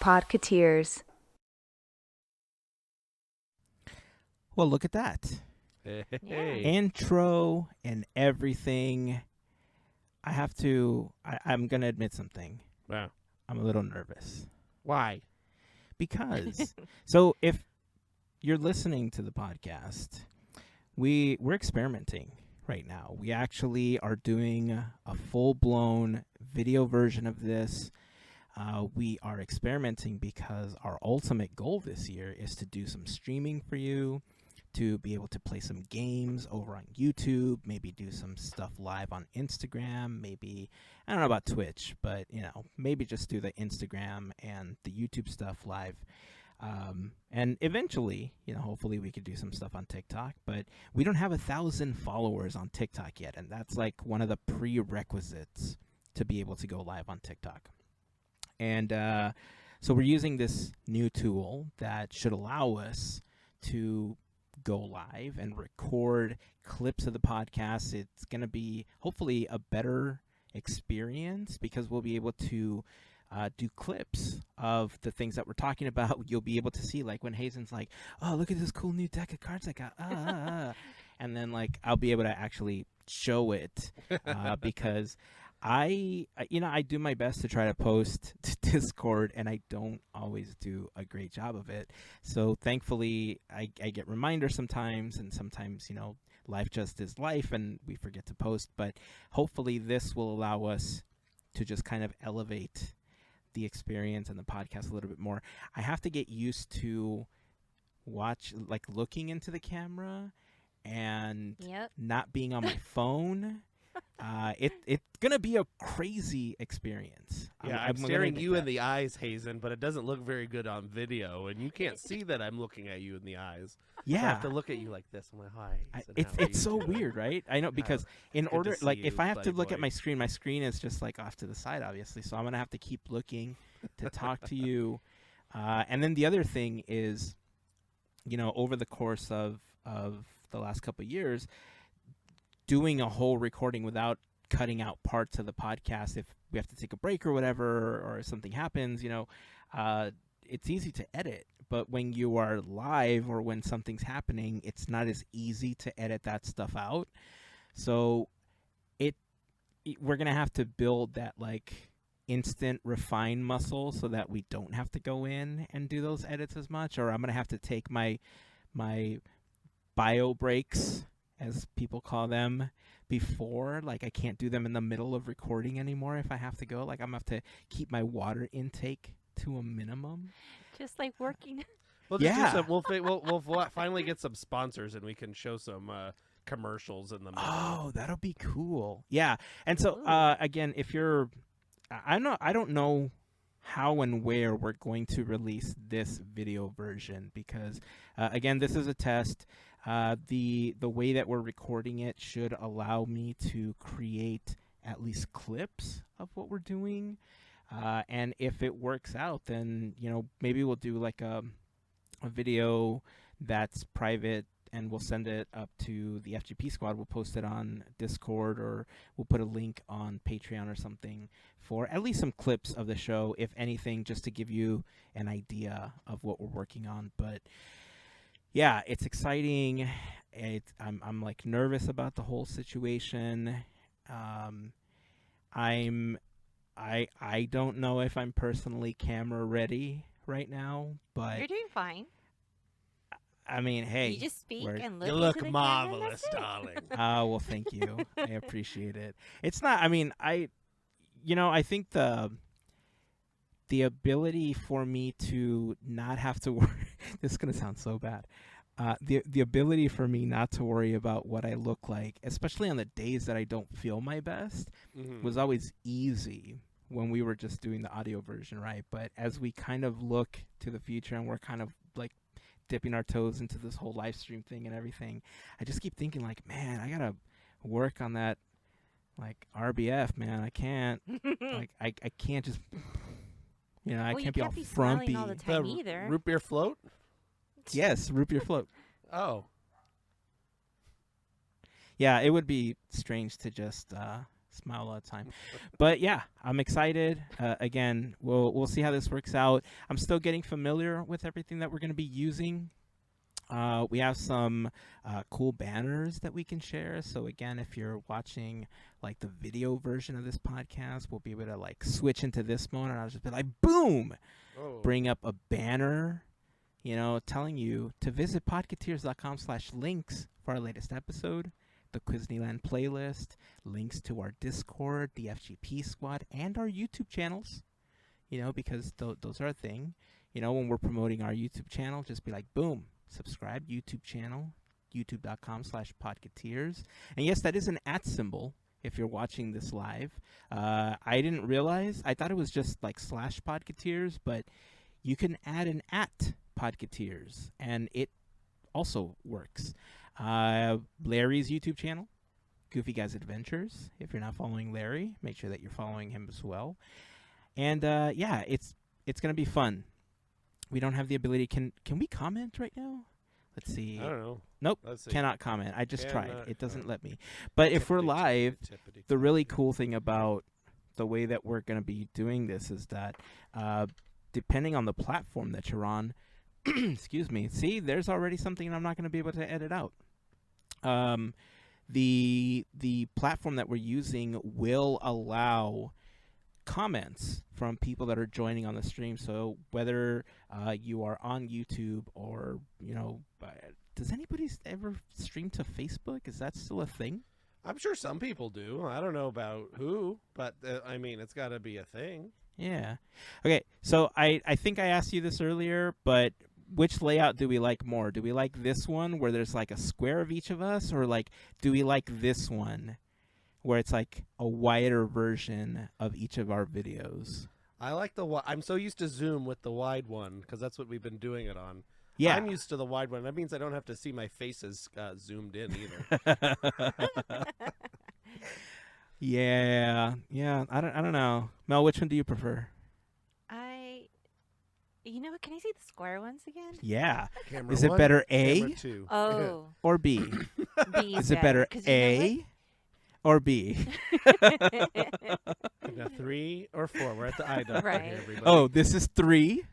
Podketeers. Well, look at that. Hey. Intro and everything. I'm going to admit something. Wow. I'm a little nervous. Why? Because, so if you're listening to the podcast, we're experimenting right now. We actually are doing a full-blown video version of this. We are experimenting because our ultimate goal this year is to do some streaming for you, to be able to play some games over on YouTube, maybe do some stuff live on Instagram, maybe, I don't know about Twitch, but, maybe just do the Instagram and the YouTube stuff live. And eventually, hopefully we could do some stuff on TikTok, but we don't have 1,000 followers on TikTok yet, and that's like one of the prerequisites to be able to go live on TikTok. And so we're using this new tool that should allow us to go live and record clips of the podcast. It's going to be hopefully a better experience because we'll be able to do clips of the things that we're talking about. You'll be able to see, like, when Heyzen's like, oh, look at this cool new deck of cards I got. And then, like, I'll be able to actually show it because I do my best to try to post to Discord, and I don't always do a great job of it. So thankfully, I get reminders sometimes, and sometimes, life just is life, and we forget to post. But hopefully this will allow us to just kind of elevate the experience and the podcast a little bit more. I have to get used to looking into the camera and not being on my phone. It's gonna be a crazy experience. Yeah, I'm staring you in the eyes, Heyzen, but it doesn't look very good on video, and you can't see that I'm looking at you in the eyes. Yeah, so I have to look at you like this. I'm like, hi. It's so weird, right? I know, because in order, like, if I have to look boy. at my screen is just like off to the side, obviously. So I'm gonna have to keep looking to talk to you. And then the other thing is, over the course of the last couple of years, doing a whole recording without cutting out parts of the podcast, if we have to take a break or whatever, or something happens, it's easy to edit. But when you are live or when something's happening, it's not as easy to edit that stuff out. So we're going to have to build that, like, instant refine muscle so that we don't have to go in and do those edits as much. Or I'm going to have to take my bio breaks, as people call them, before. Like, I can't do them in the middle of recording anymore if I have to go. Like, I'm going to have to keep my water intake to a minimum. Just like working. We'll just do some, we'll finally get some sponsors, and we can show some commercials in the middle. Oh, that'll be cool. Yeah. And so, again, if you're, I don't know how and where we're going to release this video version because, again, this is a test. The way that we're recording it should allow me to create at least clips of what we're doing. And if it works out, then, maybe we'll do like a video that's private and we'll send it up to the FGP Squad. We'll post it on Discord, or we'll put a link on Patreon or something for at least some clips of the show, if anything, just to give you an idea of what we're working on. But yeah, it's exciting. I'm like nervous about the whole situation. I don't know if I'm personally camera ready right now, but You're doing fine. I mean, hey, you just speak and look. You look into the marvelous, camera, and that's it. darling. well, thank you. I appreciate it. It's not. I mean, I think the ability for me to not have to worry. This is gonna sound so bad. The ability for me not to worry about what I look like, especially on the days that I don't feel my best, was always easy when we were just doing the audio version, right? But as we kind of look to the future and we're kind of like dipping our toes into this whole live stream thing and everything, I just keep thinking, like, man, I gotta work on that, like, RBF, man. I can't, like, I can't just, I can't be all frumpy. All the time either. Root beer float? Yes, root beer float. Oh. Yeah, it would be strange to just smile all the time. But yeah, I'm excited. Again, we'll see how this works out. I'm still getting familiar with everything that we're going to be using. We have some cool banners that we can share. So again, if you're watching like the video version of this podcast, we'll be able to like switch into this mode, and I'll just be like, boom, bring up a banner, telling you to visit podketeers.com/links for our latest episode, the Quizneyland playlist, links to our Discord, the FGP Squad, and our YouTube channels, because those are a thing. When we're promoting our YouTube channel, just be like, boom, subscribe, YouTube channel, youtube.com/Podketeers. And yes, that is an @ symbol if you're watching this live. I didn't realize. I thought it was just like /Podketeers, but you can add an @Podketeers, and it also works. Larry's YouTube channel, Goofy Guys Adventures. If you're not following Larry, make sure that you're following him as well. And yeah, it's going to be fun. We don't have the ability. Can we comment right now? Let's see. I don't know. Nope. Cannot comment. I just tried. It doesn't let me. But if we're live, the really cool thing about the way that we're going to be doing this is that depending on the platform that you're on, excuse me. See, there's already something I'm not going to be able to edit out. The platform that we're using will allow comments from people that are joining on the stream. So whether you are on YouTube or, does anybody ever stream to Facebook? Is that still a thing? I'm sure some people do. I don't know about who, but I mean, it's got to be a thing. Yeah. Okay, so I think I asked you this earlier, but which layout do we like more? Do we like this one where there's like a square of each of us, or like do we like this one where it's like a wider version of each of our videos? I like I'm so used to Zoom with the wide one because that's what we've been doing it on. Yeah. I'm used to the wide one. That means I don't have to see my faces zoomed in either. Yeah. I don't know. Mel, which one do you prefer? Can I see the square ones again? Yeah. Camera Is it one, better camera A two. Oh. or B? B Is it better A or B? Now 3 or 4. We're at the eye doctor Right. here, everybody. Oh, this is 3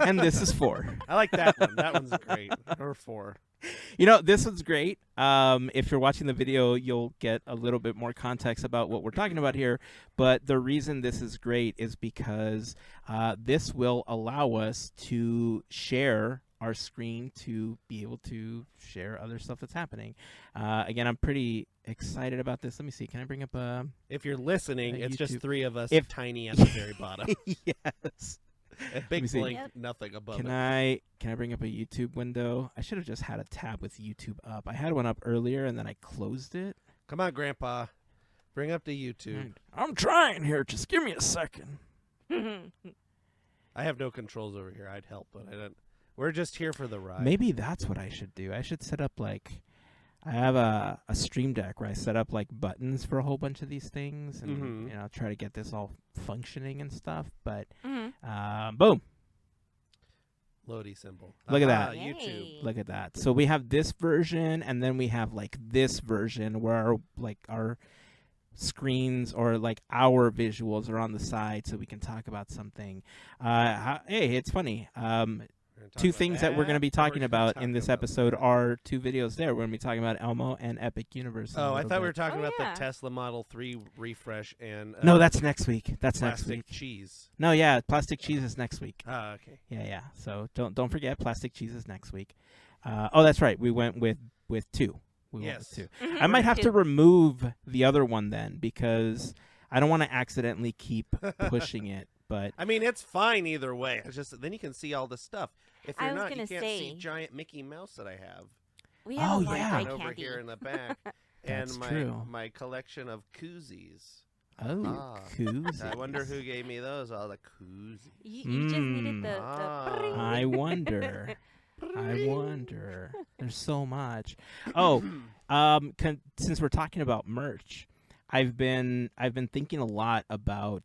and this is 4. I like that one. That one's great. Or 4. This one's great. If you're watching the video, you'll get a little bit more context about what we're talking about here. But the reason this is great is because this will allow us to share our screen to be able to share other stuff that's happening. Again, I'm pretty excited about this. Let me see. Can I bring up a... If you're listening, it's just YouTube. 3 of us tiny at the very bottom. Yes. A big see. blank, nothing above Can it. I bring up a YouTube window? I should have just had a tab with YouTube up. I had one up earlier and then I closed it. Come on, Grandpa. Bring up the YouTube. I'm trying here. Just give me a second. I have no controls over here. I'd help, but I don't. We're just here for the ride. Maybe that's what I should do. I should set up like... I have a Stream Deck where I set up like buttons for a whole bunch of these things and try to get this all functioning and stuff. But boom. Loady symbol. Look at that. YouTube. Look at that. So we have this version, and then we have like this version where our screens or like our visuals are on the side so we can talk about something. Hey, it's funny. 2 things that we're going to be talking about in this episode are 2 videos there. We're going to be talking about Elmo and Epic Universe. Oh, I thought we were talking about the Tesla Model 3 refresh and... no, that's next week. That's next week. Plastic cheese. No, yeah, Plastic Cheese is next week. Oh, okay. Yeah. So don't forget, Plastic Cheese is next week. Oh, that's right. We went with 2. We went with 2. I might have to remove the other one then because I don't want to accidentally keep pushing it. But I mean, it's fine either way. It's just then you can see all the stuff. If you're not, you can't say, see giant Mickey Mouse that I have. We have Over here in the back, and my collection of koozies. Oh, koozies! I wonder who gave me those. All the koozies. You just needed the I wonder. There's so much. Oh, since we're talking about merch, I've been thinking a lot about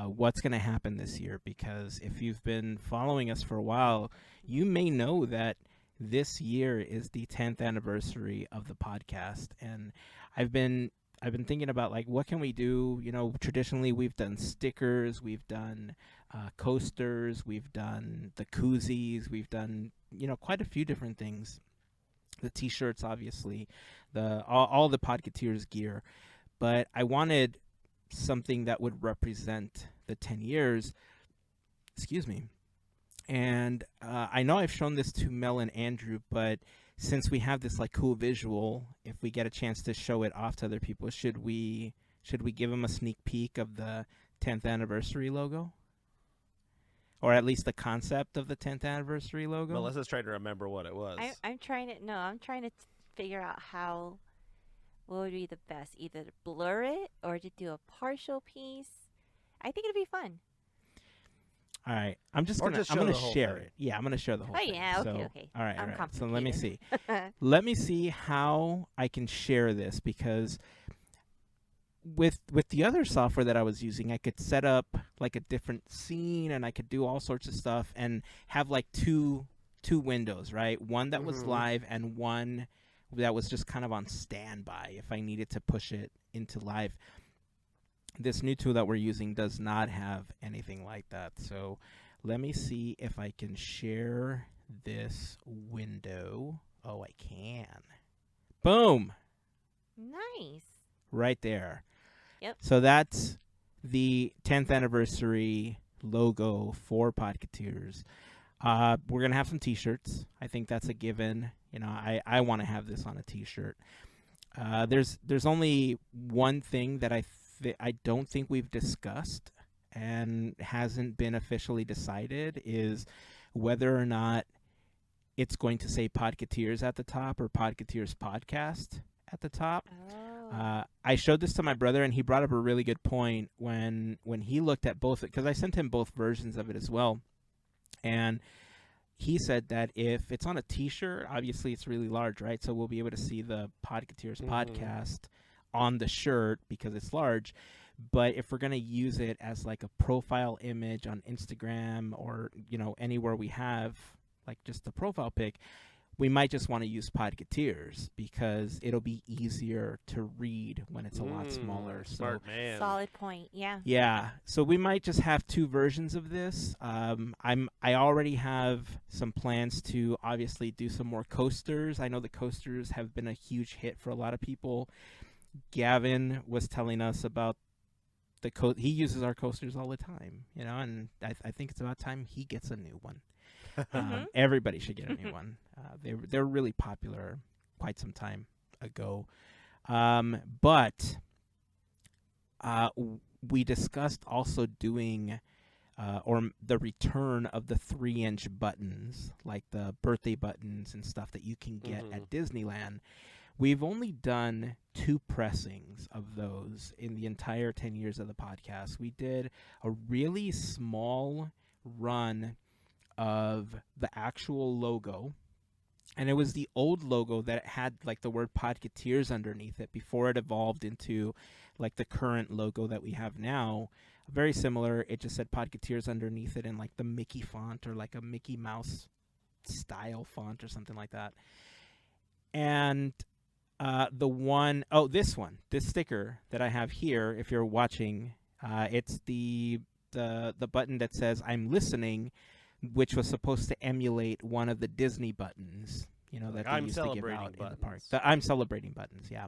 what's going to happen this year, because if you've been following us for a while, you may know that this year is the 10th anniversary of the podcast, and I've been I've been thinking about like what can we do. Traditionally we've done stickers, we've done coasters, we've done the koozies, we've done quite a few different things. The T-shirts, obviously, all the Podketeers gear, but I wanted something that would represent the 10 years. Excuse me. And I know I've shown this to Mel and Andrew, but since we have this like cool visual, if we get a chance to show it off to other people, should we give them a sneak peek of the 10th anniversary logo? Or at least the concept of the 10th anniversary logo? Melissa's trying to remember what it was. I'm trying to figure out what would be the best, either to blur it or to do a partial piece. I think it'd be fun. All right, I'm Or gonna just show the whole share thing. it. Yeah, I'm gonna share the whole thing. Yeah, okay, So, okay. All right, I'm all right. So let me complicated. see. Let me see how I can share this, because with the other software that I was using, I could set up like a different scene and I could do all sorts of stuff and have like two windows, right? One that was live and one that was just kind of on standby if I needed to push it into live. This new tool that we're using does not have anything like that. So let me see if I can share this window. Oh, I can. Boom. Nice. Right there. Yep. So that's the 10th anniversary logo for Podketeers. We're going to have some T-shirts. I think that's a given. I want to have this on a T-shirt. There's only one thing that I don't think we've discussed and hasn't been officially decided, is whether or not it's going to say Podketeers at the top or Podketeers Podcast at the top. Oh. I showed this to my brother, and he brought up a really good point when he looked at both, because I sent him both versions of it as well. And he said that if it's on a T-shirt, obviously it's really large, right? So we'll be able to see the Podketeers Podcast on the shirt because it's large. But if we're going to use it as like a profile image on Instagram or, anywhere we have like just the profile pic, we might just want to use Podketeers because it'll be easier to read when it's a lot smaller. Smart man. Solid point. Yeah. Yeah, so we might just have two versions of this. I already have some plans to obviously do some more coasters. I know the coasters have been a huge hit for a lot of people. Gavin was telling us about he uses our coasters all the time, and I think it's about time he gets a new one. Everybody should get a new one. They're really popular quite some time ago. But we discussed also doing or the return of the 3-inch buttons, like the birthday buttons and stuff that you can get at Disneyland. We've only done 2 pressings of those in the entire 10 years of the podcast. We did a really small run of the actual logo, and it was the old logo that had like the word Podketeers underneath it before it evolved into like the current logo that we have now. Very similar. It just said Podketeers underneath it in like the Mickey font or like a Mickey Mouse style font or something like that. And this sticker that I have here, if you're watching, it's the button that says I'm listening, which was supposed to emulate one of the Disney buttons, that they used to give out in the park. The I'm celebrating buttons, yeah.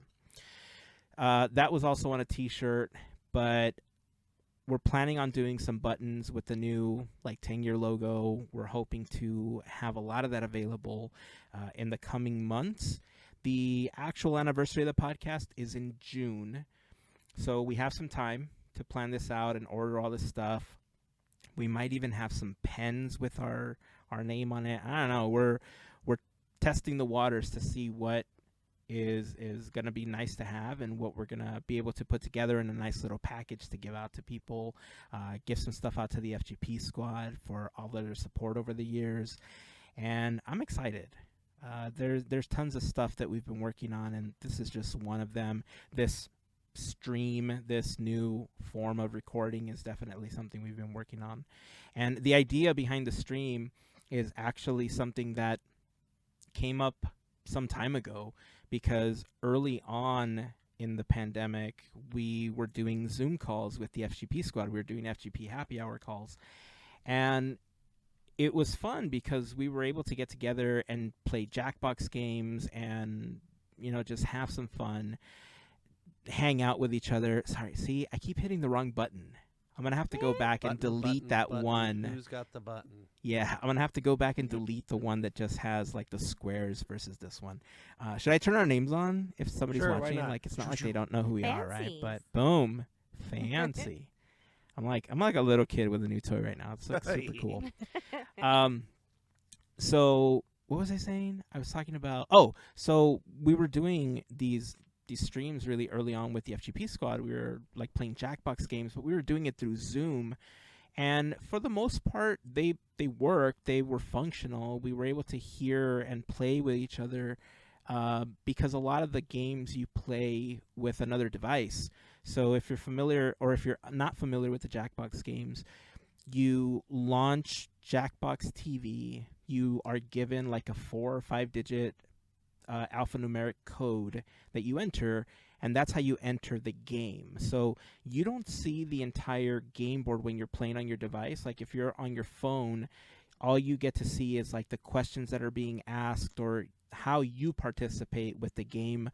That was also on a T-shirt, but we're planning on doing some buttons with the new 10-year logo. We're hoping to have a lot of that available in the coming months. The actual anniversary of the podcast is in June, so we have some time to plan this out and order all this stuff. We might even have some pens with our name on it. I don't know. We're testing the waters to see what is going to be nice to have and what we're going to be able to put together in a nice little package to give out to people. Give some stuff out to the FGP Squad for all their support over the years. And I'm excited. There's tons of stuff that we've been working on, and this is just one of them. This stream, this new form of recording, is definitely something we've been working on. And the idea behind the stream is actually something that came up some time ago, because early on in the pandemic, we were doing Zoom calls with the FGP Squad. We were doing FGP happy hour calls. And it was fun because we were able to get together and play Jackbox games and, just have some fun, hang out with each other. Sorry, see, I keep hitting the wrong button. I'm going to have to go back and delete that one. Who's got the button? Yeah, I'm going to have to go back and delete the one that just has, like, the squares versus this one. Should I turn our names on if somebody's Sure, why watching? not? Like, it's not like they don't know who we are, right? Fancy. But boom, fancy. I'm like a little kid with a new toy right now. It's like super cool. So what was I saying? I was talking about, so we were doing these streams really early on with the FGP Squad. We were like playing Jackbox games, but we were doing it through Zoom. And for the most part, they worked. They were functional. We were able to hear and play with each other because a lot of the games you play with another device. So if you're familiar or if you're not familiar with the Jackbox games, you launch Jackbox TV. You are given like a 4 or 5 digit alphanumeric code that you enter, and that's how you enter the game. So you don't see the entire game board when you're playing on your device. Like if you're on your phone, all you get to see is like the questions that are being asked or how you participate with the game.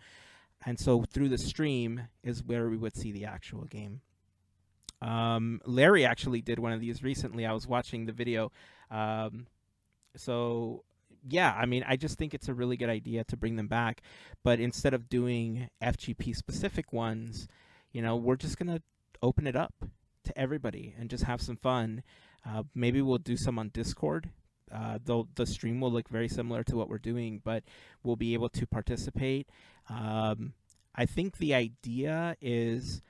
And so through the stream is where we would see the actual game. Larry actually did one of these recently. I was watching the video. So yeah, I mean, I just think it's a really good idea to bring them back. But instead of doing FGP specific ones, we're just going to open it up to everybody and just have some fun. Maybe we'll do some on Discord. Though the stream will look very similar to what we're doing, but we'll be able to participate. I think the idea is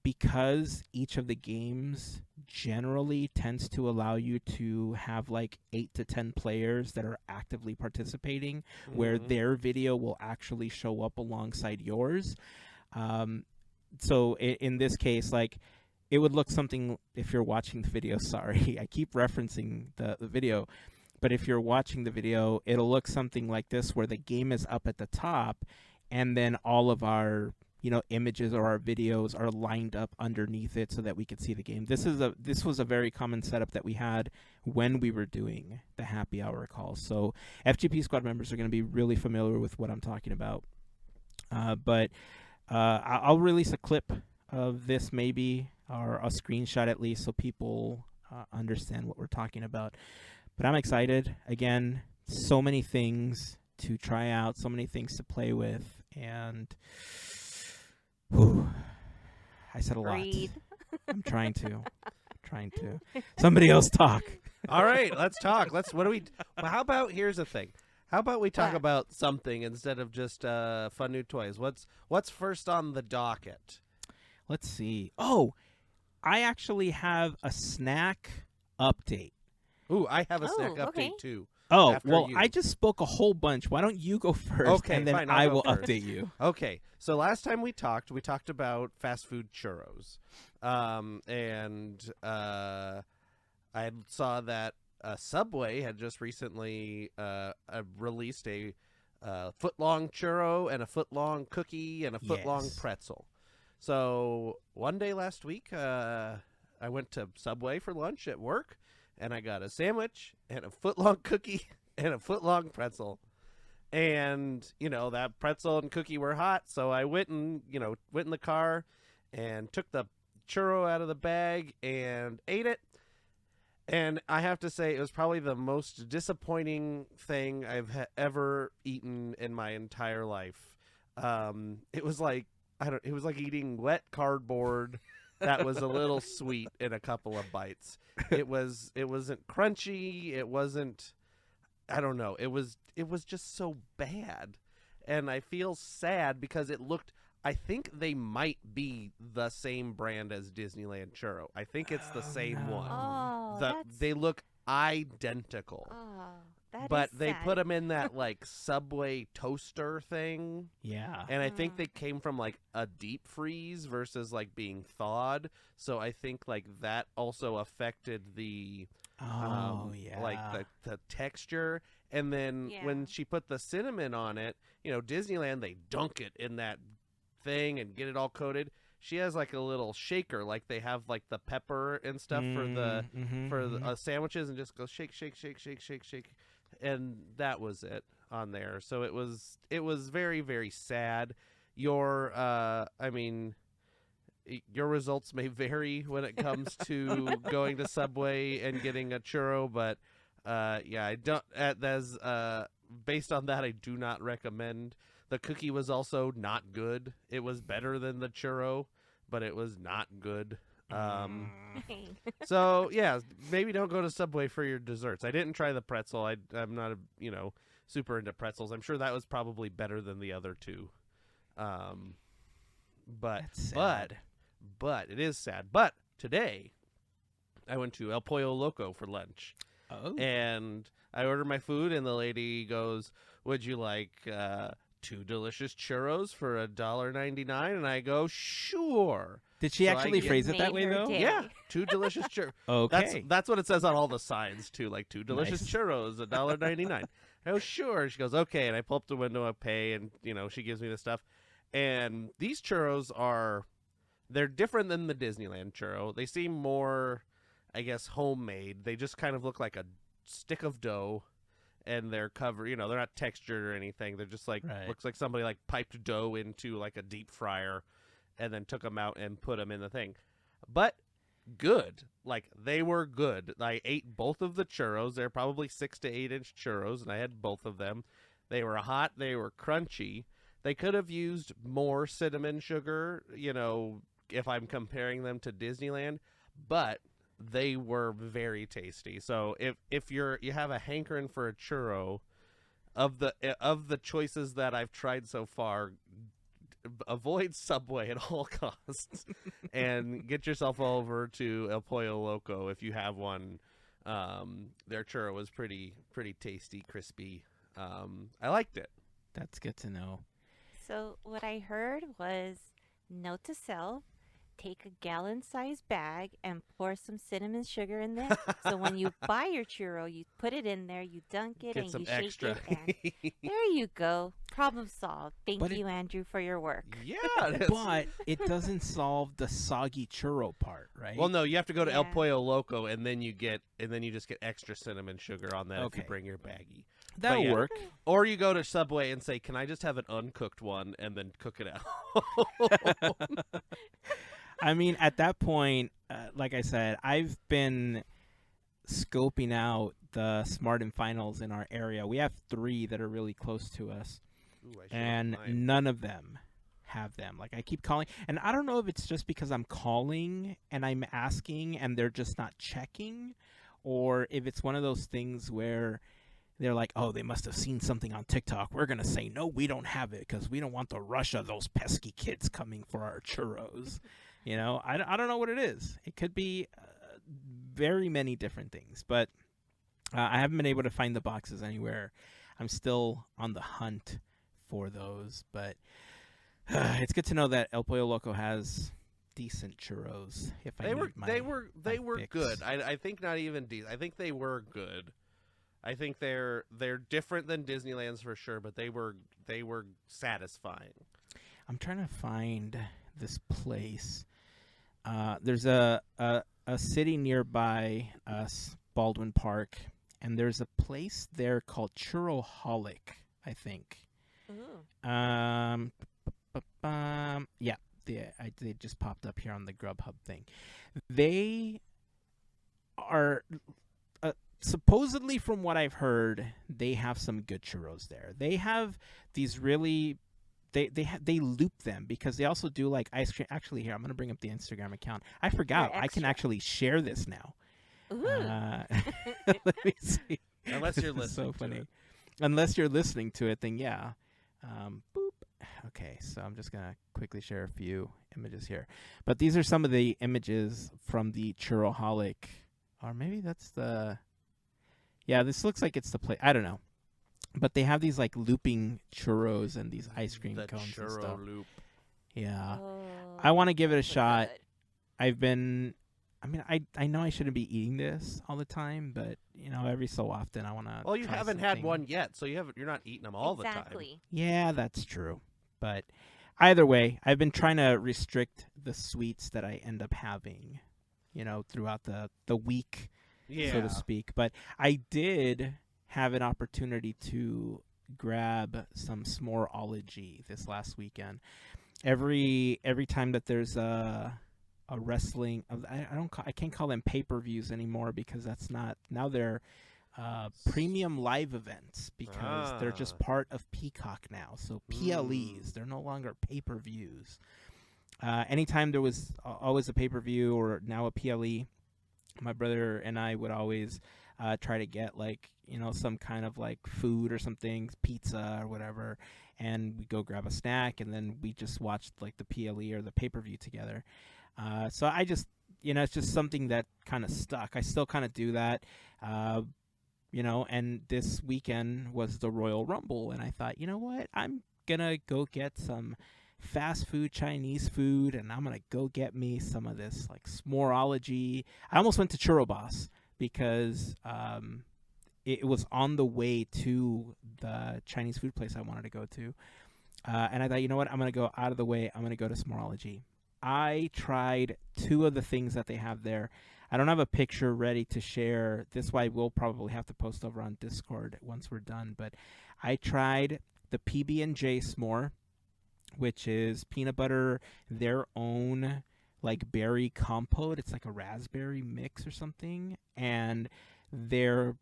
because each of the games generally tends to allow you to have like 8 to 10 players that are actively participating, where their video will actually show up alongside yours. So in this case, like, it would look something, if you're watching the video, sorry, I keep referencing the video, but if you're watching the video, it'll look something like this, where the game is up at the top, and then all of our images or our videos are lined up underneath it so that we could see the game. This was a very common setup that we had when we were doing the happy hour calls. So FGP Squad members are going to be really familiar with what I'm talking about. But I'll release a clip of this maybe, or a screenshot at least, so people understand what we're talking about. But I'm excited. Again, so many things to try out, so many things to play with, and I said a Breathe. lot. I'm trying to. Somebody else talk. All right, let's talk. How about, here's the thing. How about we talk What? about something instead of just fun new toys? What's first on the docket? Let's see. Oh, I actually have a snack update. Ooh, I have a snack Oh, okay. update too. Oh, After well, you. I just spoke a whole bunch. Why don't you go first, Okay, and then fine, I I'll go will first. update you. Okay, so last time we talked about fast food churros, and I saw that Subway had just recently released a foot-long churro and a foot-long cookie and a foot-long Yes. pretzel. So one day last week, I went to Subway for lunch at work, and I got a sandwich and a foot-long cookie and a foot-long pretzel. And, that pretzel and cookie were hot, so I went in the car and took the churro out of the bag and ate it. And I have to say, it was probably the most disappointing thing I've ever eaten in my entire life. It was like eating wet cardboard that was a little sweet in a couple of bites. It wasn't crunchy. It wasn't, I don't know. It was just so bad. And I feel sad because I think they might be the same brand as Disneyland Churro. I think it's the same one. Oh, They look identical. That They is sad. put them in that like Subway toaster thing. Yeah. And I think they came from like a deep freeze versus like being thawed. So I think like that also affected the like the texture. And then when she put the cinnamon on it, Disneyland, they dunk it in that thing and get it all coated. She has like a little shaker, like they have like the pepper and stuff for the sandwiches, and just goes shake, shake, shake, shake, shake, shake, and that was it on there. So it was very, very sad. Your your results may vary when it comes to going to Subway and getting a churro, but I don't. Based on that, I do not recommend. The cookie was also not good. It was better than the churro, but it was not good. So yeah, maybe don't go to Subway for your desserts. I didn't try the pretzel. I'm not super into pretzels. I'm sure that was probably better than the other two. But it is sad. But today, I went to El Pollo Loco for lunch. Oh. And I ordered my food, and the lady goes, "Would you like 2 delicious churros for $1.99?" And I go, "Sure." Did she actually phrase it that way, though? Day. Yeah, 2 delicious churros. Okay. That's what it says on all the signs too, like 2 delicious Nice. churros, $1.99. I go, "Sure." She goes, "Okay," and I pull up the window, I pay, and she gives me the stuff. And these churros they're different than the Disneyland churro. They seem more, I guess, homemade. They just kind of look like a stick of dough, and they're covered. They're not textured or anything. They're just like looks like somebody like piped dough into like a deep fryer, and then took them out and put them in the thing. But good, like they were good. I ate both of the churros. They're probably 6 to 8 inch churros, and I had both of them. They were hot. They were crunchy. They could have used more cinnamon sugar, if I'm comparing them to Disneyland, but they were very tasty. So if you have a hankering for a churro, of the choices that I've tried so far, avoid Subway at all costs and get yourself over to El Pollo Loco if you have one. Their churro was pretty tasty, crispy. I liked it. That's good to know. So what I heard was, note to self, take a gallon-sized bag and pour some cinnamon sugar in there. So when you buy your churro, you put it in there, you dunk it, Get and some you extra. shake it. And there you go. Problem solved. Thank you, Andrew, for your work. Yeah, But it doesn't solve the soggy churro part, right? Well, no, you have to go to El Yeah. Pollo Loco, and then you just get extra cinnamon sugar on that if you Okay. bring your baggie. That'll yeah. work. Or you go to Subway and say, "Can I just have an uncooked one?" and then cook it out. I mean, at that point, like I said, I've been scoping out the Smart and Finals in our area. We have 3 that are really close to us, Ooh, I should and have mine. none of them have them. Like, I keep calling, and I don't know if it's just because I'm calling and I'm asking and they're just not checking, or if it's one of those things where they're like, "Oh, they must have seen something on TikTok. We're going to say, no, we don't have it because we don't want the rush of those pesky kids coming for our churros." I don't know what it is. It could be very many different things, but I haven't been able to find the boxes anywhere. I'm still on the hunt for those, but it's good to know that El Pollo Loco has decent churros. If I They were my fix. good. I think not even decent. I think they were good. I think they're different than Disneyland's for sure, but they were satisfying. I'm trying to find this place. There's a city nearby us, Baldwin Park, and there's a place there called Churroholic, I think. Ooh. Yeah, they just popped up here on the Grubhub thing. They are supposedly, from what I've heard, they have some good churros there. They have these really. They loop them because they also do like ice cream. Actually, here I'm gonna bring up the Instagram account. I forgot I can actually share this now. Ooh. Let me see. Unless you're This is listening so funny. to it. Unless you're listening to it, then yeah. Boop. Okay, so I'm just gonna quickly share a few images here. But these are some of the images from the Churroholic, or maybe that's the. Yeah, this looks like it's the place. I don't know. But they have these like looping churros and these ice cream The cones and churro stuff. loop. Yeah. Oh, I want to give it a looks shot. good. I know I shouldn't be eating this all the time, but every so often I want to. Well, you haven't had one yet, so you're not eating them all the time. Exactly. Yeah, that's true. But either way, I've been trying to restrict the sweets that I end up having, throughout the week, Yeah. so to speak. But I did have an opportunity to grab some s'moreology this last weekend. Every time that there's a wrestling, I can't call them pay-per-views anymore, because that's not, now they're premium live events, because they're just part of Peacock now. So PLEs, they're no longer pay-per-views. Anytime there was always a pay-per-view or now a PLE, my brother and I would always try to get some kind of food or something, pizza or whatever, and we go grab a snack, and then we just watched the PLE or the pay-per-view together. So I just, it's just something that kind of stuck. I still kind of do that, and this weekend was the Royal Rumble, and I thought, you know what, I'm gonna go get some fast food Chinese food, and I'm gonna go get me some of this s'moreology. I almost went to Churro Boss because it was on the way to the Chinese food place I wanted to go to, and I thought, you know what, I'm gonna go out of the way. I'm gonna go to s'moreology. I tried 2 of the things that they have there. I don't have a picture ready to share. This why we'll probably have to post over on Discord once we're done. But I tried the PB&J s'more, which is peanut butter, their own berry compote. It's like a raspberry mix or something, and they're,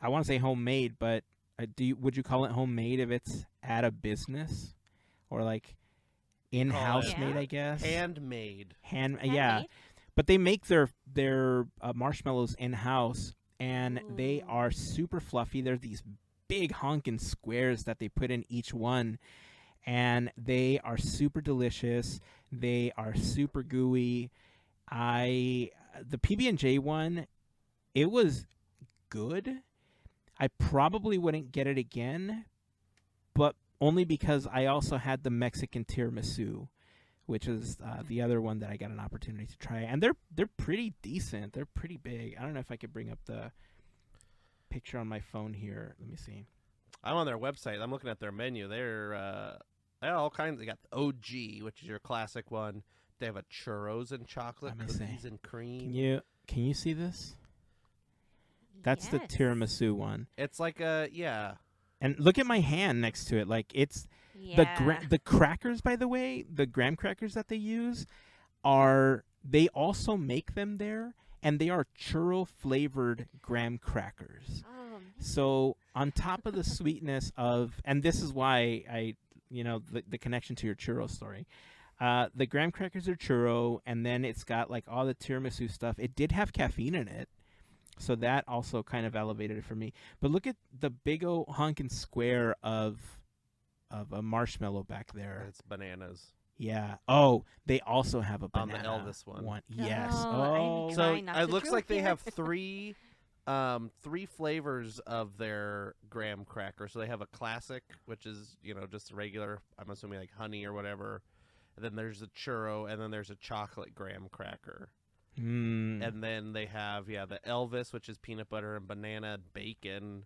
I want to say homemade, but would you call it homemade if it's at a business, or in-house made? I guess handmade. Yeah. Handmade? But they make their marshmallows in-house, and they Ooh. are super fluffy. They're these big honking squares that they put in each one, and they are super delicious. They are super gooey. The PB&J one, it was good. I probably wouldn't get it again, but only because I also had the Mexican tiramisu, which is the other one that I got an opportunity to try. And they're pretty decent. They're pretty big. I don't know if I could bring up the picture on my phone here. Let me see. I'm on their website. I'm looking at their menu. They have all kinds. They got the OG, which is your classic one. They have a churros and chocolate, Let me cookies see. and cream. Can you see this? That's the Yes. tiramisu one. It's yeah. And look at my hand next to it. It's Yeah. the crackers, by the way, the graham crackers that they use they also make them there, and they are churro flavored graham crackers. Oh, man. So on top of the sweetness of, and this is why I, the connection to your churro story, the graham crackers are churro, and then it's got all the tiramisu stuff. It did have caffeine in it, so that also kind of elevated it for me. But look at the big old honkin' square of a marshmallow back there. It's bananas. Yeah. Oh, they also have a On the banana Elvis one. Yes. Oh, I'm So trying not it to looks choke like they here. have three flavors of their graham cracker. So they have a classic, which is just a regular, I'm assuming honey or whatever, and then there's a churro, and then there's a chocolate graham cracker. And then they have the Elvis, which is peanut butter and banana, bacon,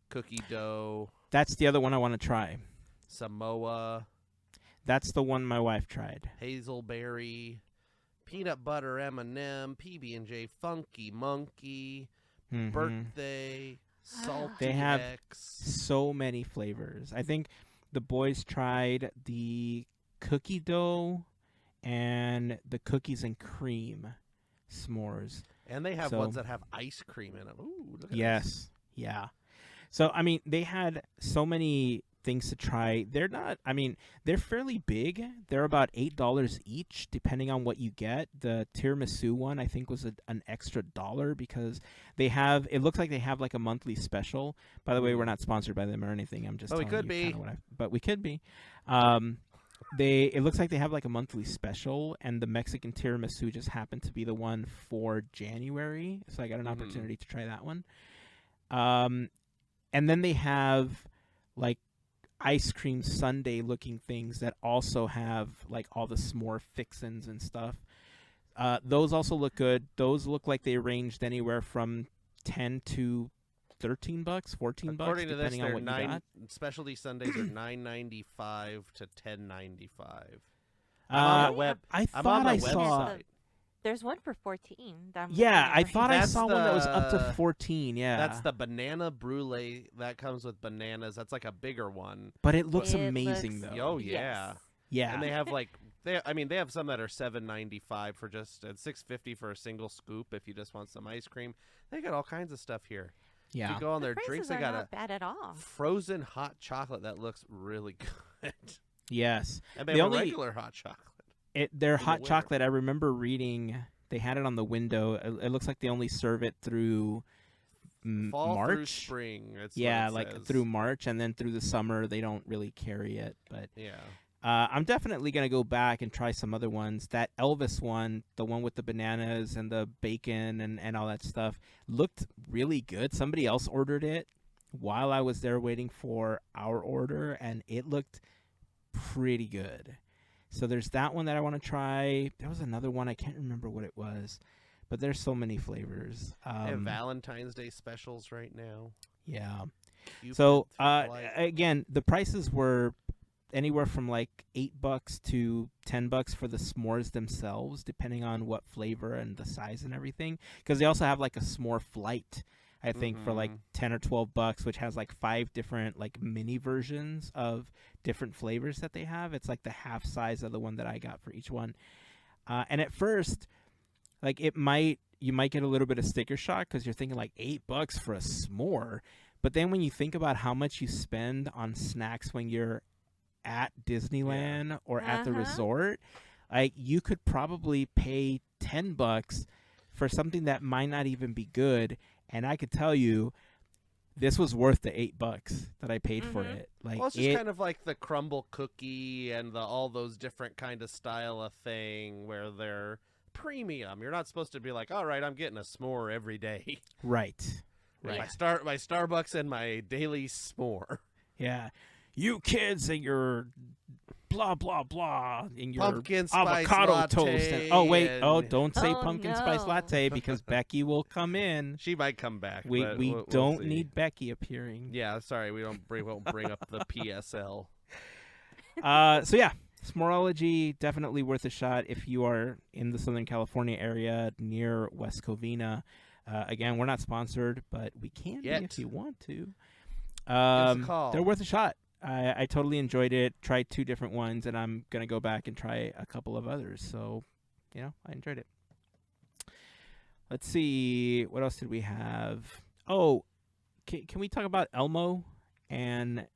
cookie dough. That's the other one I want to try. Samoa. That's the one my wife tried. Hazelberry, peanut butter M&M, PB&J Funky Monkey, birthday, salty They have X. so many flavors. I think the boys tried the cookie dough and the cookies and cream s'mores. And they have ones that have ice cream in them. Ooh, look at this. Yeah. So, they had so many things to try. They're fairly big. They're about $8 each, depending on what you get. The tiramisu one, I think, was an extra $1 because it looks like they have a monthly special. By the way, we're not sponsored by them or anything. I'm just But we telling could you be. but we could be. It looks like they have a monthly special, and the Mexican tiramisu just happened to be the one for January, so I got an opportunity to try that one. And then they have ice cream sundae looking things that also have all the s'more fixins and stuff. Those also look good. Those look like they ranged anywhere from $10 to $13, $14, According to this, depending on they're what you got. specialty Sundays are $9.95 to $10.95. I I'm thought on the I saw. website. There's one for 14. That I'm Yeah, looking at I right thought now. I That's saw one that was up to the- 14. Yeah, That's the banana brulee that comes with bananas. That's like a bigger one. but it looks It amazing looks- though. Oh yeah. Yes. Yeah, And they have like they have some that are $7.95 for just $6.50 for a single scoop if you just want some ice cream. They got all kinds of stuff here. If yeah. you go on The their prices drinks, they are got not a bad at all. frozen hot chocolate that looks really good. Yes. And they The have only- a regular hot chocolate. Their the hot winter. chocolate, I remember reading, they had it on the window. It looks like they only serve it through Fall March. through spring. That's Yeah, what it like says. through March, and then through the summer they don't really carry it. But Yeah. I'm definitely gonna go back and try some other ones. That Elvis one, the one with the bananas and the bacon and all that stuff, looked really good. Somebody else ordered it while I was there waiting for our order, and it looked pretty good. So there's that one that I want to try. There was another one, I can't remember what it was, but there's so many flavors. They have Valentine's Day specials right now. Yeah. Cupid So flight. again, the prices were anywhere from like $8 to $10 for the s'mores themselves, depending on what flavor and the size and everything. Because they also have like a s'more flight, I think, for like Mhm. $10 or $12, which has like 5 different like mini versions of different flavors that they have. It's like the half size of the one that I got for each one. And at first, like you might get a little bit of sticker shock because you're thinking like $8 for a s'more. But then when you think about how much you spend on snacks when you're at Disneyland or at the Uh-huh. resort, like you could probably pay $10 for something that might not even be good. And I could tell you, this was worth the $8 that I paid for Mhm. it. Like Well, it's just kind of like the crumble cookie and all those different kind of style of thing where they're premium. You're not supposed to be like, all right, I'm getting a s'more every day. right. My Right. my Starbucks and my daily s'more. Yeah. You kids and your blah, blah, blah, and your Pumpkin spice avocado latte. toast. Oh, wait. Oh, don't say Oh, pumpkin spice no. latte because Becky will come in. She might come back. We but we we'll don't see. need Becky appearing. Yeah, sorry, we won't bring up the PSL. So yeah, Smorology, definitely worth a shot if you are in the Southern California area near West Covina. Again, we're not sponsored, but we can be Yet. if you want to. us a call. They're worth a shot. I totally enjoyed it. Tried 2 different ones, and I'm gonna go back and try a couple of others. So, I enjoyed it. Let's see, what else did we have? Oh, can we talk about Elmo and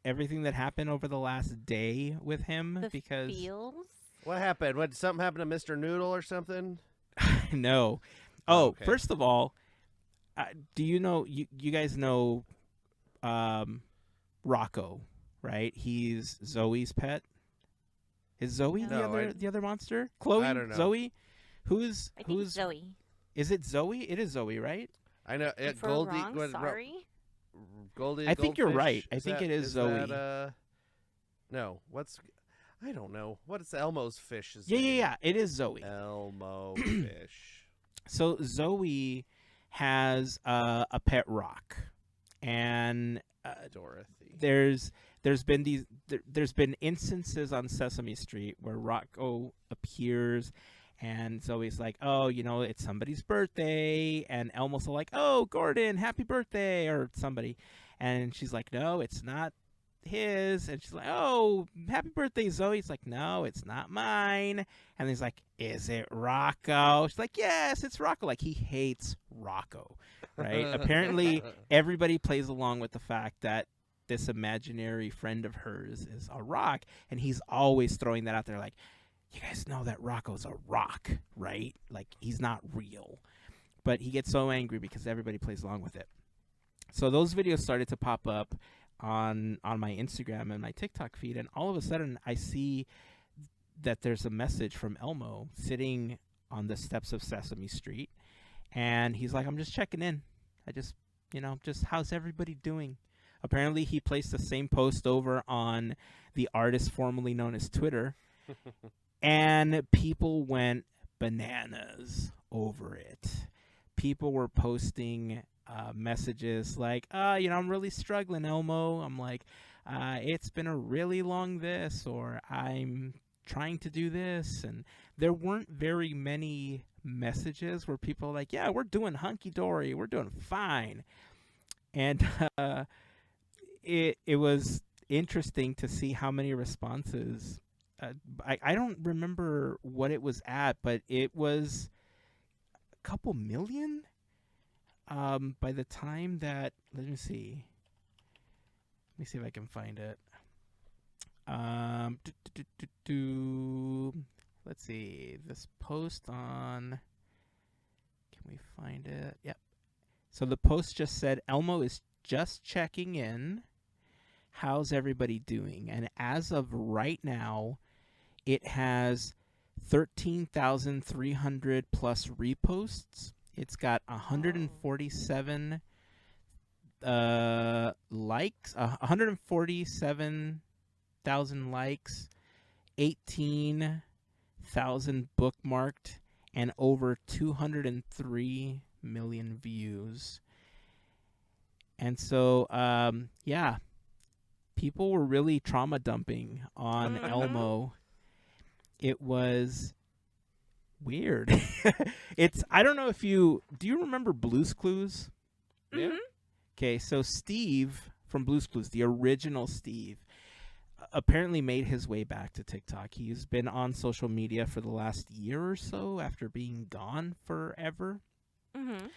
everything that happened over the last day with him? The Because feels. What happened? What, something happened to Mr. Noodle or something? no. Oh, Oh, okay. first of all, do you know you guys know Rocco, right? He's Zoe's pet. Is Zoe No, the other monster? Chloe? I don't know. Zoe? Who's I think it's Zoe. Is it Zoe? It is Zoe, right? I know. If we're Goldie. wrong, sorry. Goldie. I think you're Goldfish? right. I think it is is Zoe. That, no. What's? I don't know. What's Elmo's fish's Yeah, name? yeah. It is Zoe. Elmo fish. So Zoe has a pet rock, and Dorothy. there's been instances on Sesame Street where Rocco appears, and Zoe's like, oh, it's somebody's birthday, and Elmo's like, oh, Gordon, happy birthday, or somebody, and she's like, no, it's not his, and she's like, oh, happy birthday, Zoe. He's like, no, it's not mine, and he's like, is it Rocco? She's like, yes, it's Rocco. Like, he hates Rocco, right? Apparently everybody plays along with the fact that this imaginary friend of hers is a rock, and he's always throwing that out there like, you guys know that Rocco's a rock, right? Like, he's not real. But he gets so angry because everybody plays along with it. So those videos started to pop up on my Instagram and my TikTok feed, and all of a sudden I see that there's a message from Elmo sitting on the steps of Sesame Street, and he's like, I'm just checking in. I just how's everybody doing? Apparently he placed the same post over on the artist formerly known as Twitter, and people went bananas over it. People were posting messages like, I'm really struggling, Elmo. I'm like, it's been a really long this, or I'm trying to do this. And there weren't very many messages where people are like, yeah, we're doing hunky-dory. We're doing fine. And it was interesting to see how many responses. I don't remember what it was at, but it was a couple million. By the time that, let me see if I can find it. Let's see, this post on, can we find it? Yep. So the post just said, Elmo is just checking in. How's everybody doing? And as of right now, it has 13,300 plus reposts. It's got 147 likes, 147,000 likes, 18,000 bookmarked, and over 203 million views. And so, people were really trauma dumping on Elmo. It was weird. I don't know if do you remember Blue's Clues? Yeah. Okay, so Steve from Blue's Clues, the original Steve, apparently made his way back to TikTok. He's been on social media for the last year or so after being gone forever.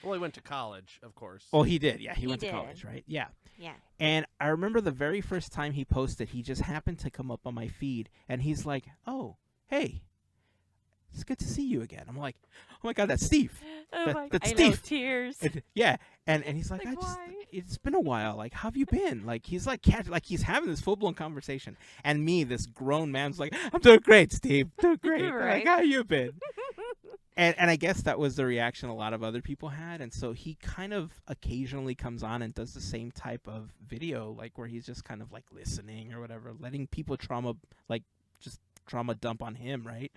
Well, he went to college, of course. Oh, he did. Yeah, he went to college, right? Yeah. Yeah. And I remember the very first time he posted, he just happened to come up on my feed, and he's like, "Oh, hey, it's good to see you again." I'm like, "Oh my God, that's Steve." That's I know, Steve. tears. Yeah, and he's like, Like, why? It's been a while. Like, how have you been? Like, he's like, he's having this full blown conversation, and me, this grown man's like, "I'm doing great, Steve. Doing great. Right. Like, how you been?" And I guess that was the reaction a lot of other people had, and so he kind of occasionally comes on and does the same type of video, like where he's just kind of like listening or whatever, letting people trauma dump on him, right?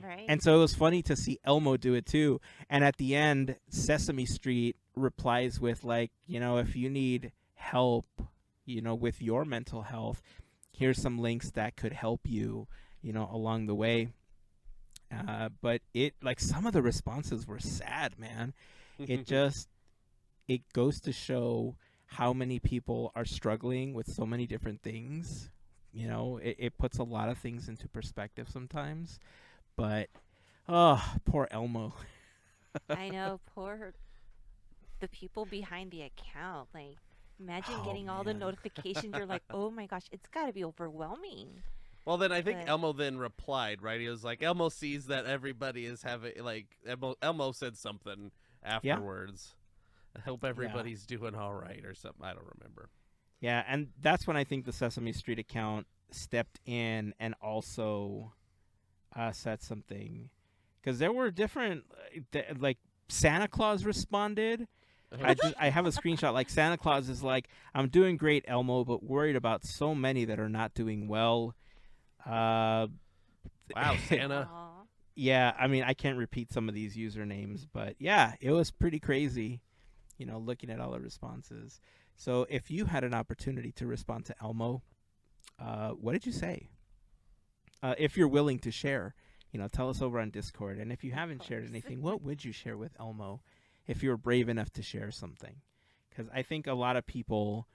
Right. And so it was funny to see Elmo do it too. And at the end, Sesame Street replies with like, if you need help, with your mental health, here's some links that could help you, along the way. But some of the responses were sad, man. It goes to show how many people are struggling with so many different things. It puts a lot of things into perspective sometimes. But, poor Elmo. I know, the people behind the account. Like, imagine getting all the man. notifications. You're like, oh my gosh, it's got to be overwhelming. Well, then I think But- Elmo then replied, right? He was like, Elmo sees that everybody is having, like, Elmo said something afterwards. I hope everybody's doing all right or something. I don't remember. Yeah, and that's when I think the Sesame Street account stepped in and also said something. Because there were different, like, Santa Claus responded. I have a screenshot. Like, Santa Claus is like, "I'm doing great, Elmo, but worried about so many that are not doing well." Wow, Santa. Aw. Yeah, I mean, I can't repeat some of these usernames, but yeah, it was pretty crazy, looking at all the responses. So if you had an opportunity to respond to Elmo, what did you say? If you're willing to share, tell us over on Discord. And if you haven't shared anything, what would you share with Elmo if you were brave enough to share something? Because I think a lot of people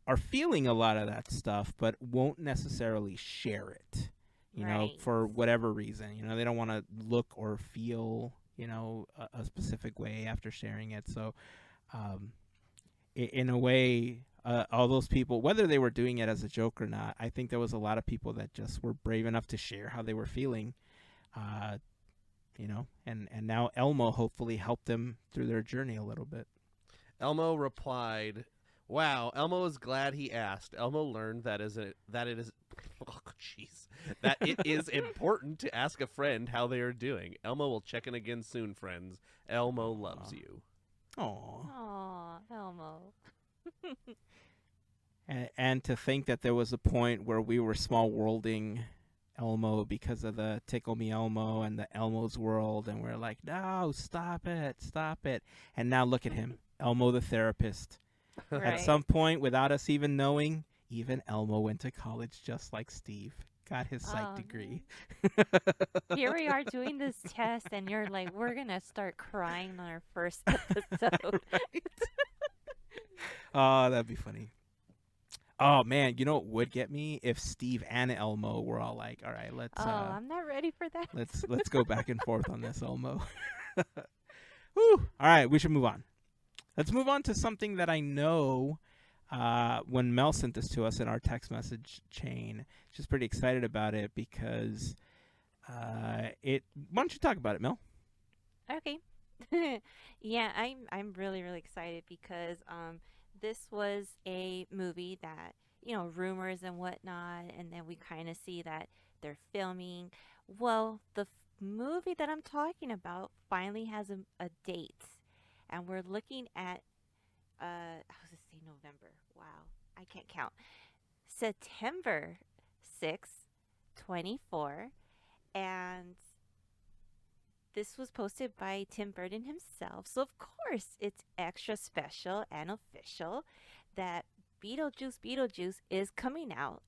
are feeling a lot of that stuff, but won't necessarily share it, Right. for whatever reason. They don't want to look or feel, a specific way after sharing it. So, in a way, all those people, whether they were doing it as a joke or not, I think there was a lot of people that just were brave enough to share how they were feeling, and now Elmo hopefully helped them through their journey a little bit. Elmo replied, "Wow, Elmo is glad he asked. Elmo learned that it is important to ask a friend how they are doing. Elmo will check in again soon, friends. Elmo loves you." Aww. Aw, Elmo. And to think that there was a point where we were small worlding Elmo because of the Tickle Me Elmo and the Elmo's World, and we're like, no, stop it. And now look at him, Elmo the therapist. At Right. some point, without us even knowing, even Elmo went to college just like Steve. Got his psych Oh, degree. Here we are doing this test, and you're like, we're going to start crying on our first episode. Oh, that'd be funny. Oh man, you know what would get me if Steve and Elmo were all like, "All right, let's I'm not ready for that. let's go back and forth on this, Elmo." Whew. All right, we should move on. Let's move on to something that I know when Mel sent this to us in our text message chain, she's pretty excited about it because it. Why don't you talk about it, Mel? Okay. Yeah, I'm really really excited because this was a movie that, rumors and whatnot, and then we kind of see that they're filming. Well, the movie that I'm talking about finally has a date, and we're looking at I was gonna say November. Wow, I can't count. September 6th, 24, and this was posted by Tim Burton himself. So, of course, it's extra special and official that Beetlejuice is coming out.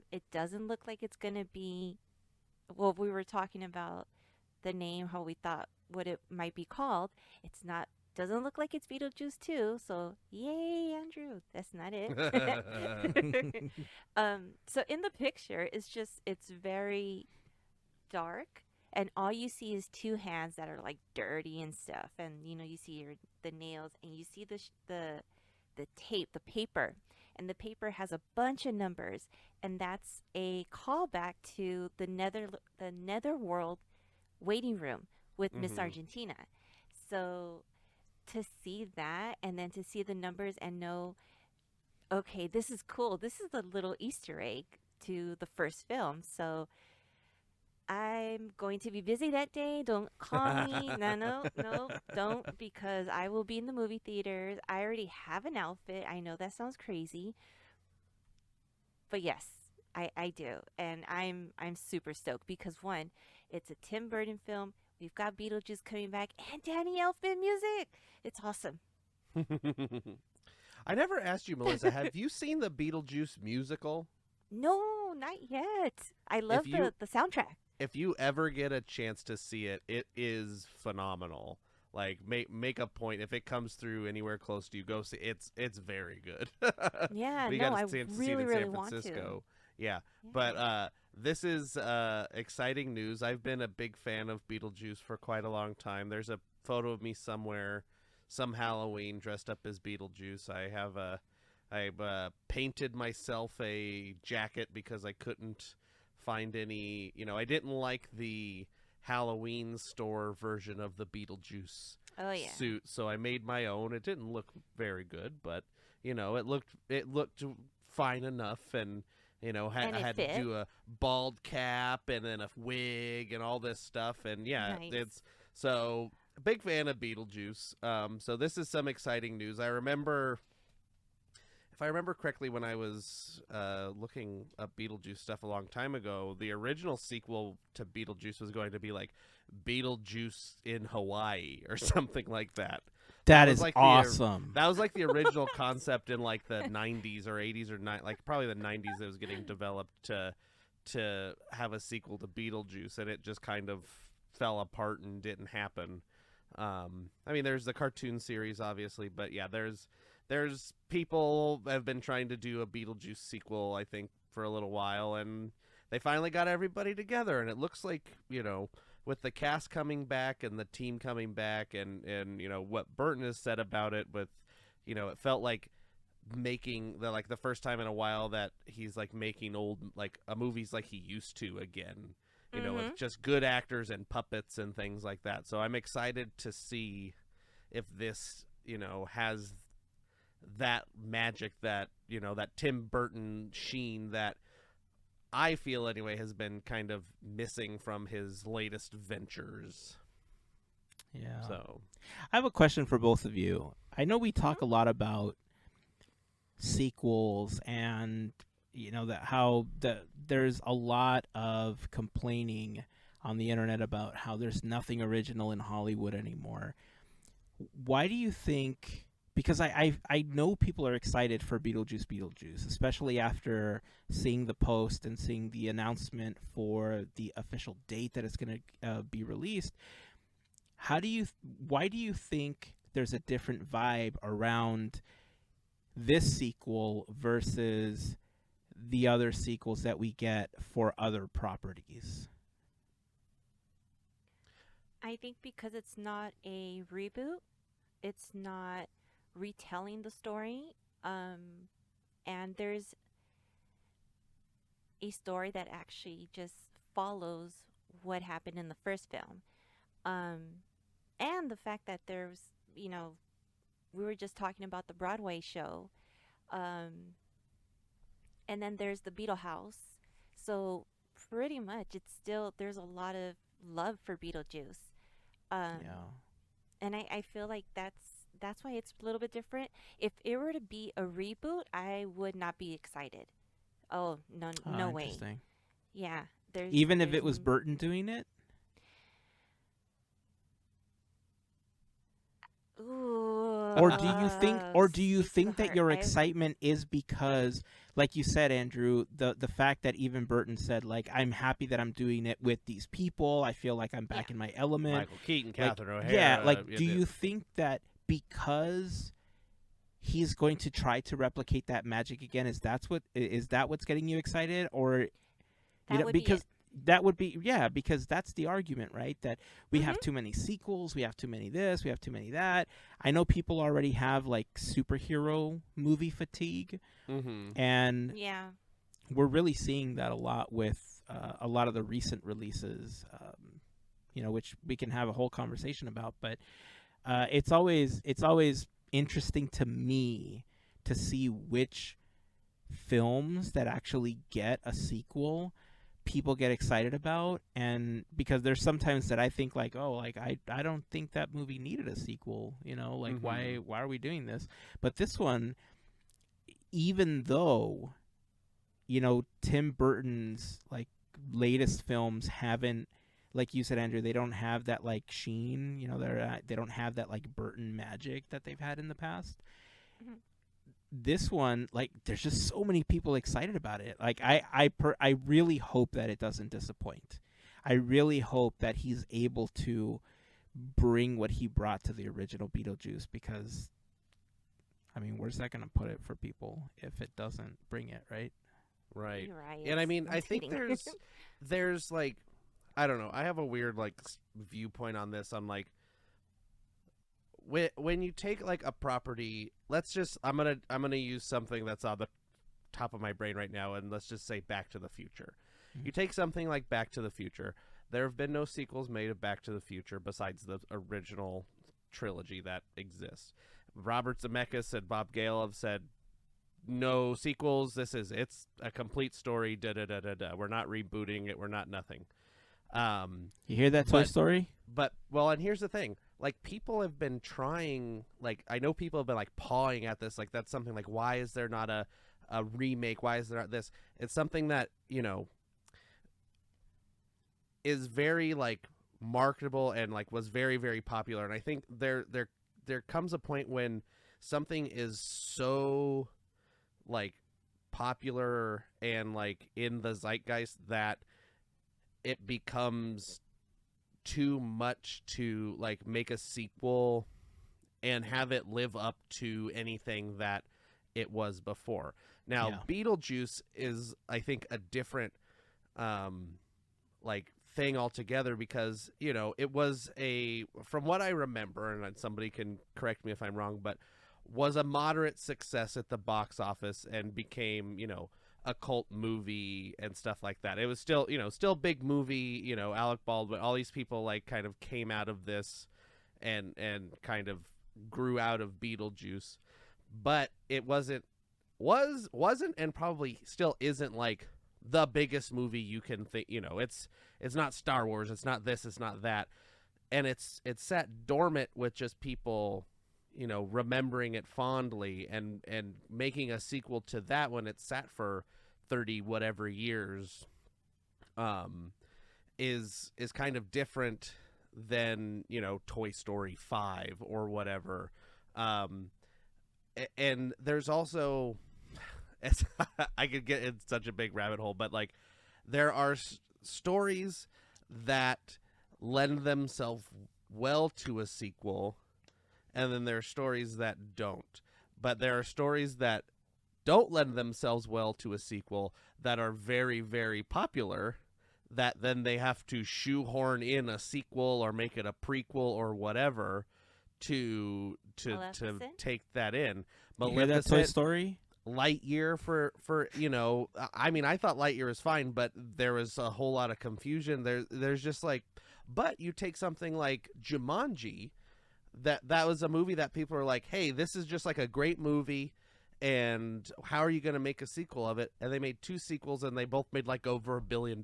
It doesn't look like it's going to be, well, we were talking about the name, how we thought what it might be called. It's not, doesn't look like it's Beetlejuice 2. So, yay, Andrew. That's not it. So, in the picture, it's very dark, and all you see is two hands that are like dirty and stuff, and you see the nails, and you see the tape, the paper, and the paper has a bunch of numbers, and that's a callback to the netherworld waiting room with Miss Argentina. So to see that, and then to see the numbers and know, okay, this is cool, this is a little Easter egg to the first film. So I'm going to be busy that day. Don't call me. No, don't, because I will be in the movie theaters. I already have an outfit. I know that sounds crazy, but yes, I do, and I'm super stoked because one, it's a Tim Burton film. We've got Beetlejuice coming back and Danny Elfman music. It's awesome. I never asked you, Melissa, have you seen the Beetlejuice musical? No, not yet. I love the soundtrack. If you ever get a chance to see it, it is phenomenal. Like, make a point, if it comes through anywhere close to you, go see it. It's very good. Yeah, we no, got I a chance to see it really, in really San want Francisco. to. Yeah, but this is exciting news. I've been a big fan of Beetlejuice for quite a long time. There's a photo of me somewhere, some Halloween, dressed up as Beetlejuice. I painted myself a jacket because I couldn't find any. I didn't like the Halloween store version of the Beetlejuice suit, so I made my own. It didn't look very good, but it looked fine enough, and I had to do a bald cap and then a wig and all this stuff, and Nice. It's so big fan of Beetlejuice. So this is some exciting news. If I remember correctly, when I was looking up Beetlejuice stuff a long time ago, the original sequel to Beetlejuice was going to be like Beetlejuice in Hawaii or something like that. That is like awesome. That was like the original concept in like the 90s or 80s or like probably the 90s. It was getting developed to have a sequel to Beetlejuice, and it just kind of fell apart and didn't happen. I mean, there's the cartoon series, obviously, but yeah, there's people have been trying to do a Beetlejuice sequel, I think, for a little while, and they finally got everybody together, and it looks like, with the cast coming back and the team coming back, and what Burton has said about it, with, it felt like making the first time in a while that he's like making old movies like he used to again, with just good actors and puppets and things like that. So I'm excited to see if this, has that magic, that that Tim Burton sheen that I feel anyway has been kind of missing from his latest ventures. Yeah. So I have a question for both of you. I know we talk a lot about sequels and that how there's a lot of complaining on the internet about how there's nothing original in Hollywood anymore. Why do you think? Because I know people are excited for Beetlejuice, especially after seeing the post and seeing the announcement for the official date that it's going to be released. Why do you think there's a different vibe around this sequel versus the other sequels that we get for other properties? I think because it's not a reboot, it's not retelling the story, and there's a story that actually just follows what happened in the first film. And the fact that there's, we were just talking about the Broadway show, and then there's the Beetle House. So pretty much it's still, there's a lot of love for Beetlejuice. Yeah. And I feel like that's why it's a little bit different. If it were to be a reboot, I would not be excited. Oh, no way. Interesting. Yeah. Even if it was Burton doing it? Ooh, Or do you speaks to think the that heart. your excitement is because, like you said, Andrew, the fact that even Burton said, like, I'm happy that I'm doing it with these people. I feel like I'm back in my element. Michael Keaton, Catherine O'Hara. Yeah, like, do you think that because he's going to try to replicate that magic again, is that what's getting you excited? Or That would because be it. that would be, yeah, because that's the argument, right? That we have too many sequels, we have too many this, we have too many that. I know people already have like superhero movie fatigue, and Yeah. we're really seeing that a lot with a lot of the recent releases, which we can have a whole conversation about. But it's always interesting to me to see which films that actually get a sequel people get excited about, and because there's sometimes that I think like, oh, like I don't think that movie needed a sequel, like why are we doing this? But this one, even though Tim Burton's like latest films haven't, like you said, Andrew, they don't have that like sheen, they don't have that like Burton magic that they've had in the past. This one, like, there's just so many people excited about it. Like, I really hope that it doesn't disappoint. I really hope that he's able to bring what he brought to the original Beetlejuice, because, I mean, where's that going to put it for people if it doesn't bring it, right? Right. You're right. And I mean, I'm I think kidding. there's like, I don't know. I have a weird like viewpoint on this. I'm like, when you take like a property, I'm gonna use something that's on the top of my brain right now, and let's just say Back to the Future. You take something like Back to the Future. There have been no sequels made of Back to the Future besides the original trilogy that exists. Robert Zemeckis and Bob Gale have said no sequels. It's a complete story. Da da da da da. We're not rebooting it. We're not nothing. You hear that, Toy Story? But and here's the thing. Like, people have been trying, like, I know people have been like pawing at this, like, that's something like, why is there not a remake? Why is there not this? It's something that, is very like marketable and like was very, very popular. And I think there comes a point when something is so like popular and like in the zeitgeist that it becomes too much to like make a sequel and have it live up to anything that it was before. Now, Beetlejuice is, I think, a different like thing altogether, because it was from what I remember, and somebody can correct me if I'm wrong, but was a moderate success at the box office and became a cult movie and stuff like that. It was still big movie, Alec Baldwin, all these people like kind of came out of this and kind of grew out of Beetlejuice, but it wasn't and probably still isn't like the biggest movie you can think. It's not Star Wars, it's not this, it's not that, and it's sat dormant with just people remembering it fondly and making a sequel to that when it sat for 30 whatever years is kind of different than, you know, Toy Story 5 or whatever. And there's also I could get in such a big rabbit hole, but like there are stories that lend themselves well to a sequel, and then there are stories that don't. But there are stories that don't lend themselves well to a sequel that are very, very popular, that then they have to shoehorn in a sequel or make it a prequel or whatever to take that in. You hear that Toy Story? Lightyear for you know, I mean, I thought Lightyear was fine, but there was a whole lot of confusion. There's just like, but you take something like Jumanji, that was a movie that people are like, hey, this is just like a great movie, and how are you going to make a sequel of it? And they made 2 sequels, and they both made like over $1 billion,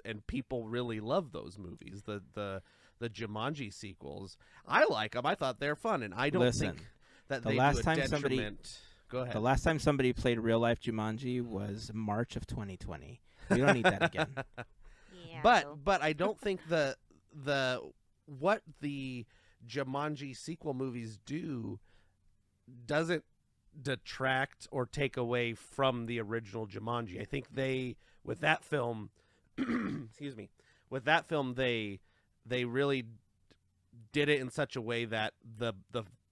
and people really love those movies. The Jumanji sequels, I like them. I thought they're fun, and I don't think that they do a detriment. Go ahead. The last time somebody played real life Jumanji was March of 2020. We don't need that again. Yeah, but I don't think the what the Jumanji sequel movies do doesn't detract or take away from the original Jumanji. I think they, with that film, excuse me, with that film they really did it in such a way that the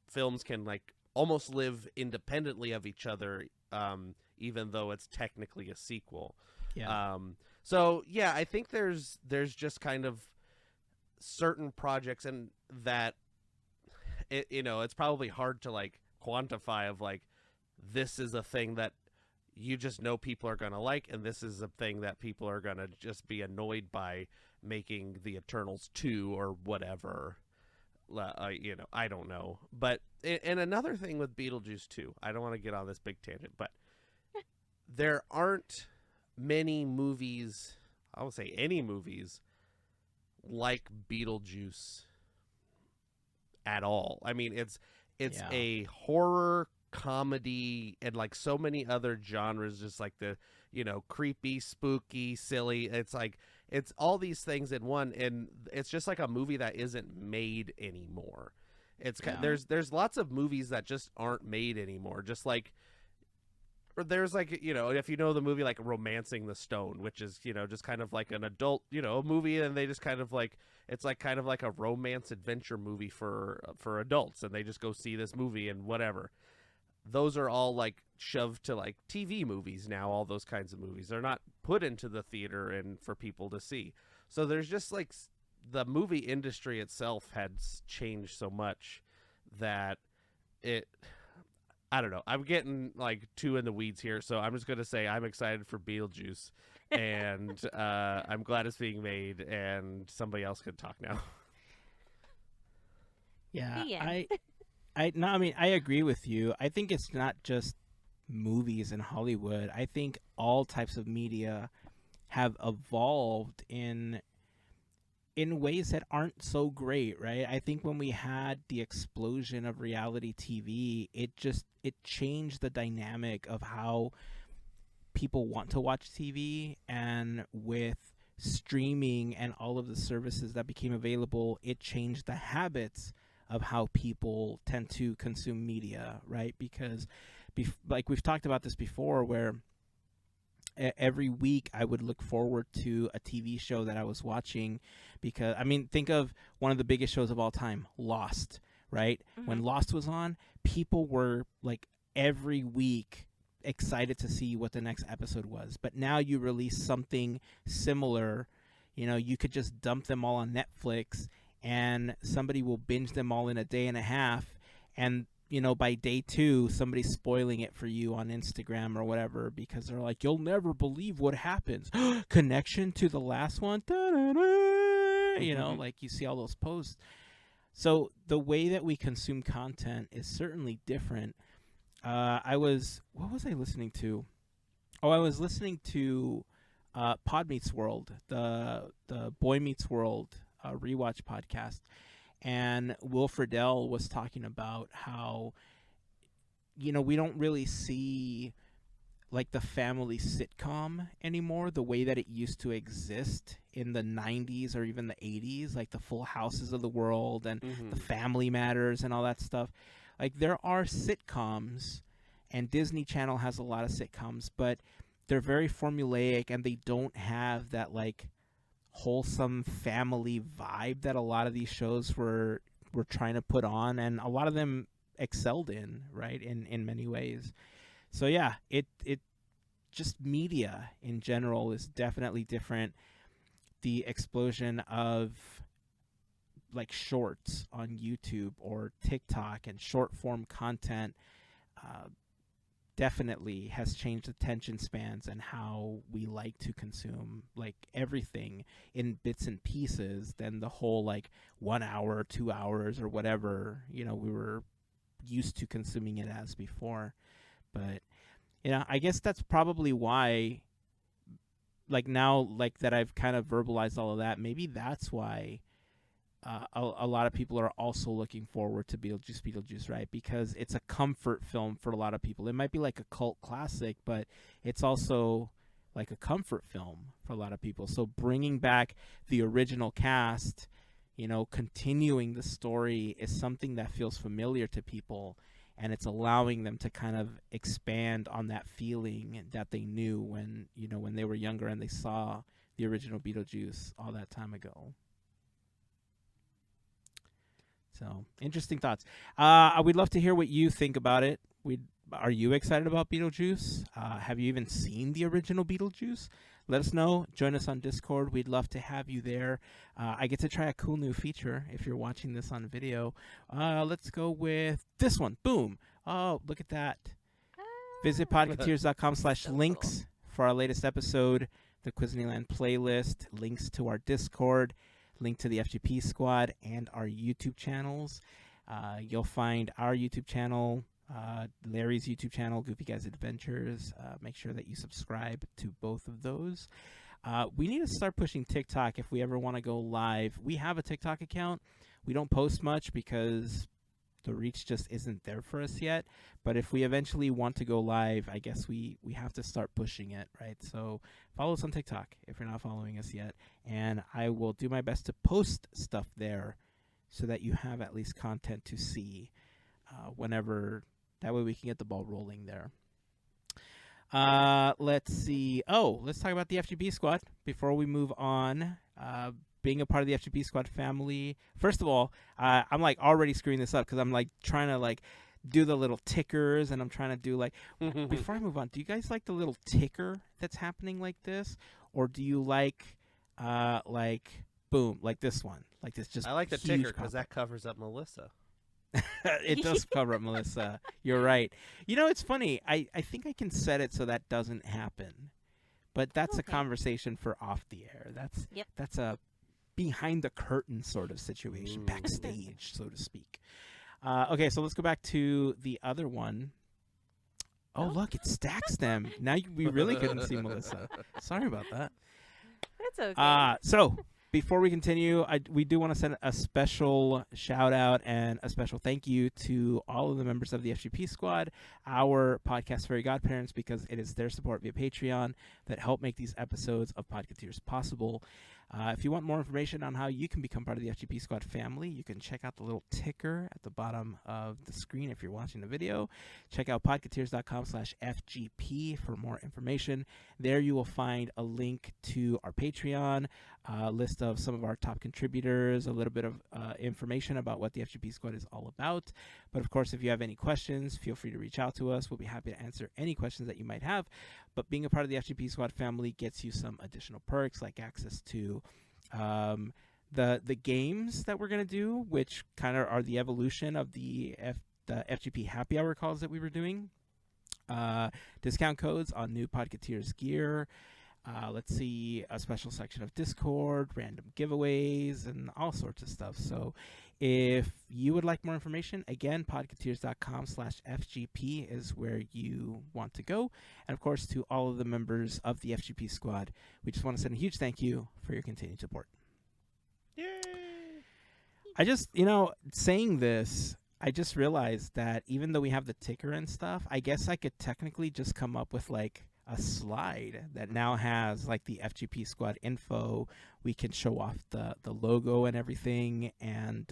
films can like almost live independently of each other, even though it's technically a sequel. Yeah. So yeah, I think there's just kind of certain projects, and that it's probably hard to like quantify of like, this is a thing that you just know people are going to like, and this is a thing that people are going to just be annoyed by making the Eternals 2 or whatever. I don't know. But and another thing with Beetlejuice 2, I don't want to get on this big tangent, but there aren't many movies, I would say any movies, like Beetlejuice at all. I mean, it's a horror comedy, and like so many other genres, just like the, creepy, spooky, silly. It's like, it's all these things in one, and it's just like a movie that isn't made anymore. It's there's lots of movies that just aren't made anymore. Just like, or there's like, if you know the movie like Romancing the Stone, which is, just kind of like an adult, movie, and they just kind of like, it's like kind of like a romance adventure movie for adults, and they just go see this movie and whatever. Those are all like shoved to like TV movies now. All those kinds of movies, they're not put into the theater and for people to see. So there's just like, the movie industry itself has changed so much that I don't know. I'm getting like too in the weeds here, so I'm just going to say I'm excited for Beetlejuice, and I'm glad it's being made, and somebody else can talk now. Yeah, Yeah. I agree with you. I think it's not just movies in Hollywood. I think all types of media have evolved in ways that aren't so great, right? I think when we had the explosion of reality TV, it changed the dynamic of how people want to watch TV, and with streaming and all of the services that became available, it changed the habits of how people tend to consume media, right? Because like we've talked about this before, where every week I would look forward to a TV show that I was watching, because think of one of the biggest shows of all time, Lost, right? Mm-hmm. When Lost was on, people were like every week excited to see what the next episode was. But now you release something similar, you could just dump them all on Netflix, and somebody will binge them all in a day and a half, and by day 2, somebody's spoiling it for you on Instagram or whatever, because they're like, you'll never believe what happens. Connection to the last one. Like you see all those posts. So the way that we consume content is certainly different. What was I listening to? Oh, I was listening to Pod Meets World, the Boy Meets World rewatch podcast. And Will Friedle was talking about how, we don't really see like the family sitcom anymore, the way that it used to exist in the 90s or even the 80s, like the Full Houses of the world and the Family Matters and all that stuff. Like there are sitcoms, and Disney Channel has a lot of sitcoms, but they're very formulaic and they don't have that like wholesome family vibe that a lot of these shows were trying to put on, and a lot of them excelled in, right, in many ways. So yeah, it just media in general is definitely different. The explosion of like shorts on YouTube or TikTok and short form content definitely has changed attention spans and how we like to consume like everything in bits and pieces than the whole like 1 hour, 2 hours or whatever, we were used to consuming it as before. But I guess that's probably why, like now, like that I've kind of verbalized all of that, maybe that's why a lot of people are also looking forward to Beetlejuice, right? Because it's a comfort film for a lot of people. It might be like a cult classic, but it's also like a comfort film for a lot of people. So bringing back the original cast, continuing the story is something that feels familiar to people, and it's allowing them to kind of expand on that feeling that they knew when they were younger and they saw the original Beetlejuice all that time ago. So, interesting thoughts. We'd love to hear what you think about it. Are you excited about Beetlejuice? Have you even seen the original Beetlejuice? Let us know. Join us on Discord. We'd love to have you there. I get to try a cool new feature if you're watching this on video. Let's go with this one. Boom. Oh, look at that. Visit podketeers.com/links for our latest episode, the Quizneyland playlist, links to our Discord, link to the FGP Squad, and our YouTube channels. You'll find our YouTube channel, Larry's YouTube channel, Goofy Guys Adventures. Make sure that you subscribe to both of those. We need to start pushing TikTok if we ever want to go live. We have a TikTok account. We don't post much because the reach just isn't there for us yet. But if we eventually want to go live, I guess we have to start pushing it, right? So follow us on TikTok if you're not following us yet. And I will do my best to post stuff there so that you have at least content to see whenever. That way we can get the ball rolling there. Let's see. Oh, let's talk about the FGP Squad before we move on. Being a part of the FGP Squad family. First of all, I'm like already screwing this up because I'm like trying to like do the little tickers, and I'm trying to do like before I move on, do you guys like the little ticker that's happening like this, or do you like boom, like this one, like this? Just I like the ticker because that covers up Melissa. It does cover up Melissa. You're right. It's funny. I think I can set it so that doesn't happen, but that's a conversation for off the air. That's a behind the curtain sort of situation, backstage, so to speak. Okay, so let's go back to the other one. Oh, look, it stacks them. Now we really couldn't see Melissa. Sorry about that. That's okay. So before we continue, we do want to send a special shout out and a special thank you to all of the members of the FGP Squad, our podcast Fairy Godparents, because it is their support via Patreon that help make these episodes of Podketeers possible. If you want more information on how you can become part of the FGP Squad family, you can check out the little ticker at the bottom of the screen if you're watching the video. Check out podketeers.com/FGP for more information. There you will find a link to our Patreon, a list of some of our top contributors, a little bit of information about what the FGP Squad is all about. But of course, if you have any questions, feel free to reach out to us. We'll be happy to answer any questions that you might have. But being a part of the FGP Squad family gets you some additional perks, like access to the games that we're going to do, which kind of are the evolution of the FGP happy hour calls that we were doing. Discount codes on new Podketeers gear. Let's see, a special section of Discord, random giveaways, and all sorts of stuff. So if you would like more information, again, podketeers.com/FGP is where you want to go. And of course, to all of the members of the FGP Squad, we just want to send a huge thank you for your continued support. Yay! I just, saying this, I just realized that even though we have the ticker and stuff, I guess I could technically just come up with like a slide that now has like the FGP Squad info. We can show off the logo and everything, and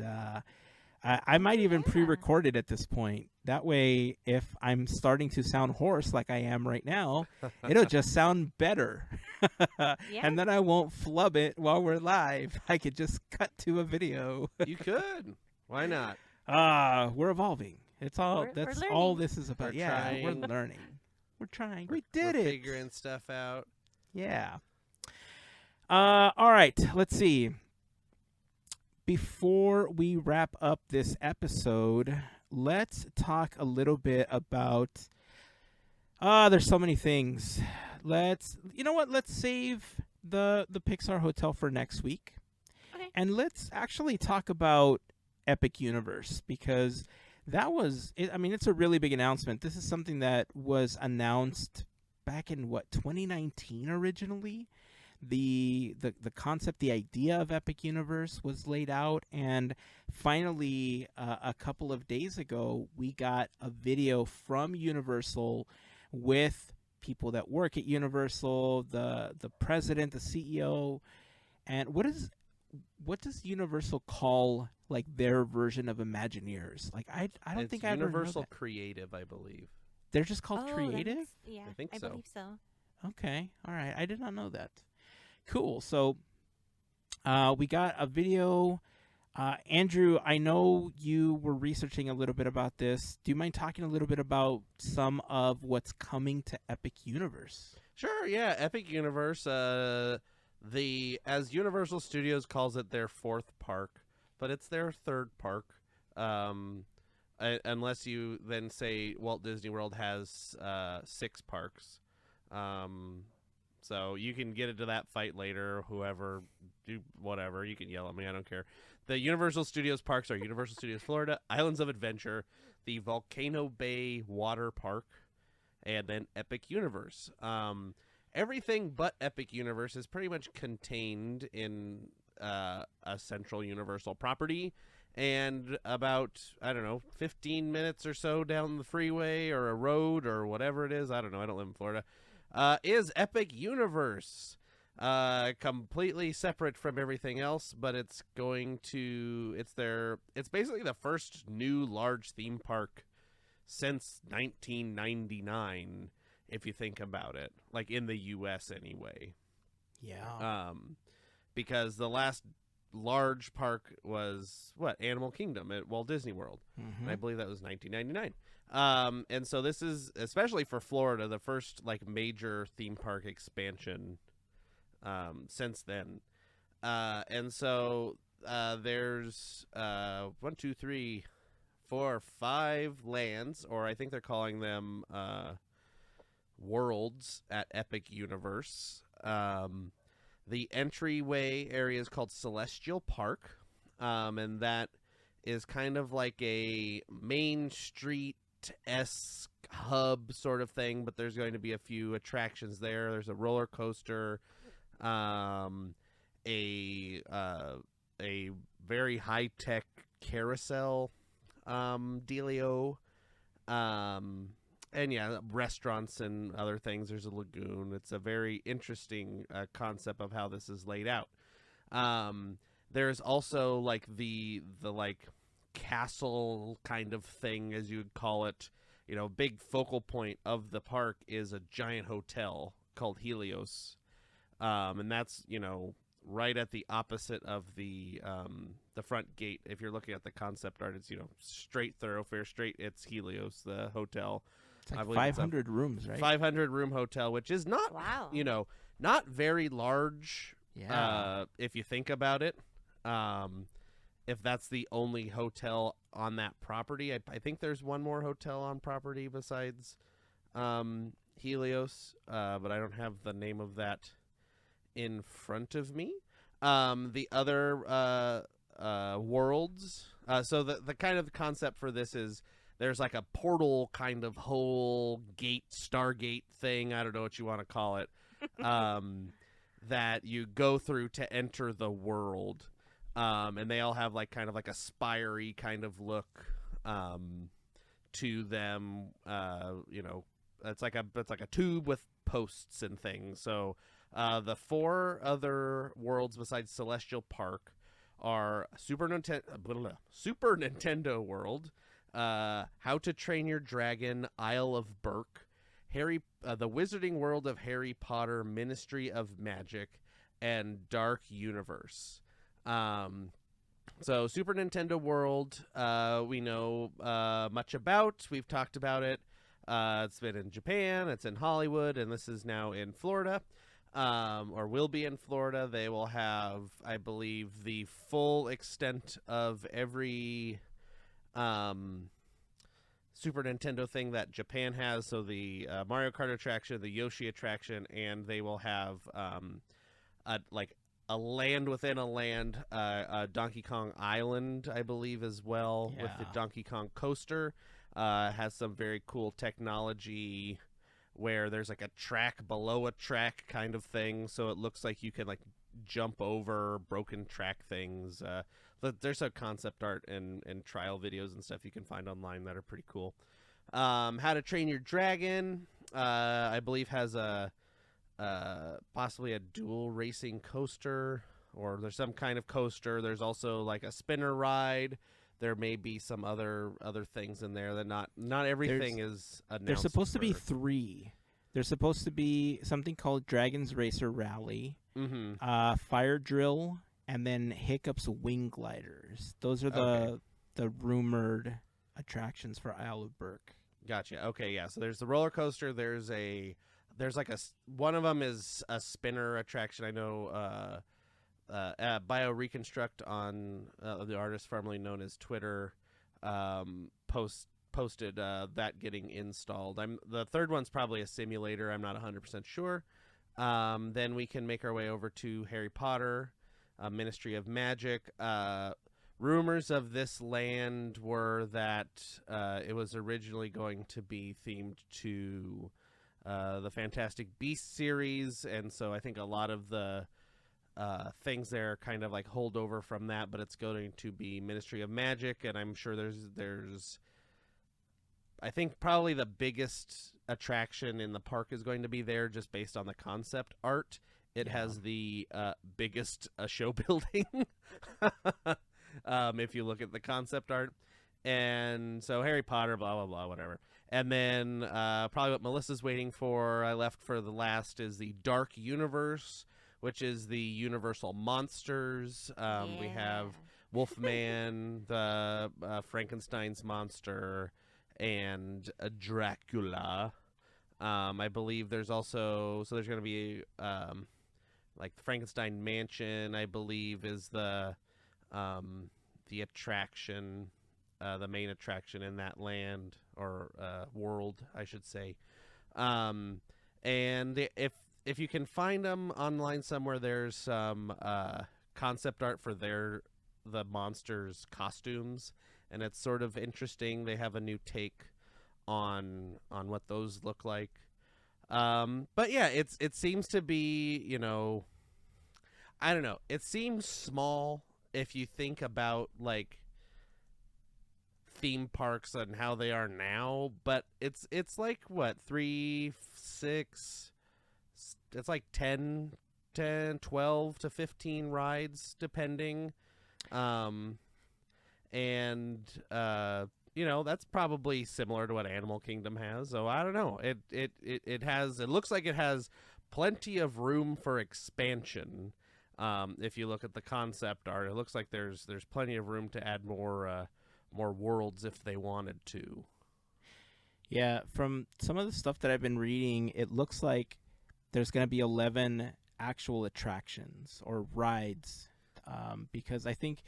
I might even yeah. pre-record it at this point. That way, if I'm starting to sound hoarse like I am right now, it'll just sound better. Yeah. And then I won't flub it while we're live. I could just cut to a video. You could. Why not? We're evolving. It's all We're that's learning. all this is about. We're Yeah, we're trying. learning. We're trying. We're- We did we're it. Figuring stuff out. Yeah. All right. Let's see. Before we wrap up this episode, let's talk a little bit about. There's so many things. You know what? Let's save the Pixar Hotel for next week, Okay. and let's actually talk about Epic Universe, because that was. I mean, it's a really big announcement. This is something that was announced back in 2019 originally. The concept, the idea of Epic Universe was laid out, and finally, a couple of days ago, we got a video from Universal with people that work at Universal, the president, the CEO, and what does Universal call like their version of Imagineers? Like I don't It's think I ever know Universal that. Creative, I believe. They're just called Oh, that Creative? makes- yeah, I think so. believe so. Okay. All right. I did not know that. Cool. So we got a video. Andrew, I know you were researching a little bit about this. Do you mind talking a little bit about some of what's coming to Epic Universe? Sure, yeah. Epic Universe, as Universal Studios calls it, their fourth park, but it's their third park. Unless you then say Walt Disney World has 6 parks. So you can get into that fight later. Whoever, do whatever. You can yell at me. I don't care. The Universal Studios parks are Universal Studios Florida, Islands of Adventure, the Volcano Bay Water Park, and then Epic Universe. Everything but Epic Universe is pretty much contained in a central Universal property. And about, 15 minutes or so down the freeway or a road or whatever it is, I don't know, I don't live in Florida, is Epic Universe. Completely separate from everything else, but it's basically the first new large theme park since 1999, if you think about it, like in the US anyway. Yeah. Because the last large park was Animal Kingdom at Walt Disney World. And I believe that was 1999. And so this is, especially for Florida, the first like major theme park expansion since then. And so there's 1, 2, 3, 4, 5 lands, or I think they're calling them worlds at Epic Universe. The entryway area is called Celestial Park, and that is kind of like a Main Street-esque hub sort of thing, but there's going to be a few attractions there. There's a roller coaster, a very high-tech carousel dealio, and yeah, restaurants and other things. There's a lagoon. It's a very interesting concept of how this is laid out. There's also like the like castle kind of thing, as you would call it. Big focal point of the park is a giant hotel called Helios, and that's right at the opposite of the front gate. If you're looking at the concept art, it's straight thoroughfare, straight. It's Helios, the hotel. It's like I believe 500 rooms, right? 500 room hotel, which is not, Wow. Not very large. Yeah. If you think about it, if that's the only hotel on that property, I think there's one more hotel on property besides Helios, but I don't have the name of that in front of me. The other worlds. So the kind of concept for this is there's like a portal kind of whole gate, Stargate thing. I don't know what you want to call it. That you go through to enter the world. And they all have like kind of like a spirey kind of look. to them. It's like a tube with posts and things. So the 4 other worlds besides Celestial Park are Super Nintendo World, How to Train Your Dragon, Isle of Berk, the Wizarding World of Harry Potter, Ministry of Magic, and Dark Universe. So Super Nintendo World, we know much about. We've talked about it. It's been in Japan, it's in Hollywood, and this is now in Florida, or will be in Florida. They will have, I believe, the full extent of every Super Nintendo thing that Japan has. So the Mario Kart attraction, the Yoshi attraction, and they will have a land within a land, Donkey Kong Island, I believe, as well, with the Donkey Kong coaster. Has some very cool technology where there's like a track below a track kind of thing, so it looks like you can like jump over broken track things. There's some concept art and trial videos and stuff you can find online that are pretty cool. How to Train Your Dragon, I believe, has a possibly a dual racing coaster, or there's some kind of coaster. There's also like a spinner ride. There may be some other things in there that not everything is announced. There's supposed to be 3. There's supposed to be something called Dragon's Racer Rally, Fire Drill, and then Hiccup's Wing Gliders. Those are the rumored attractions for Isle of Berk. Gotcha. Okay, yeah. So there's the roller coaster. There's like one of them is a spinner attraction. I know. BioReconstruct on the artist formerly known as Twitter posted that getting installed. The third one's probably a simulator. I'm not 100% sure. Then we can make our way over to Harry Potter, Ministry of Magic. Rumors of this land were that it was originally going to be themed to the Fantastic Beasts series, and so I think a lot of the things there kind of like hold over from that, but it's going to be Ministry of Magic, and I'm sure there's I think probably the biggest attraction in the park is going to be there just based on the concept art. It has the biggest show building if you look at the concept art. And so Harry Potter, blah, blah, blah, whatever. And then probably what Melissa's waiting for, I left for the last, is the Dark Universe, which is the Universal Monsters. We have Wolfman, the Frankenstein's monster, and Dracula. I believe there's also, so there's going to be like the Frankenstein Mansion, I believe, is the attraction, the main attraction in that land, or world, I should say. And if you can find them online somewhere, there's some concept art for the monsters' costumes, and it's sort of interesting. They have a new take on what those look like. But yeah, it seems to be, I don't know. It seems small if you think about like theme parks and how they are now, but it's like what, 3, 6, it's like 10, 12 to 15 rides depending. That's probably similar to what Animal Kingdom has. So I don't know. It looks like it has plenty of room for expansion. If you look at the concept art, it looks like there's plenty of room to add more worlds if they wanted to. Yeah, from some of the stuff that I've been reading, it looks like there's going to be 11 actual attractions or rides, because I think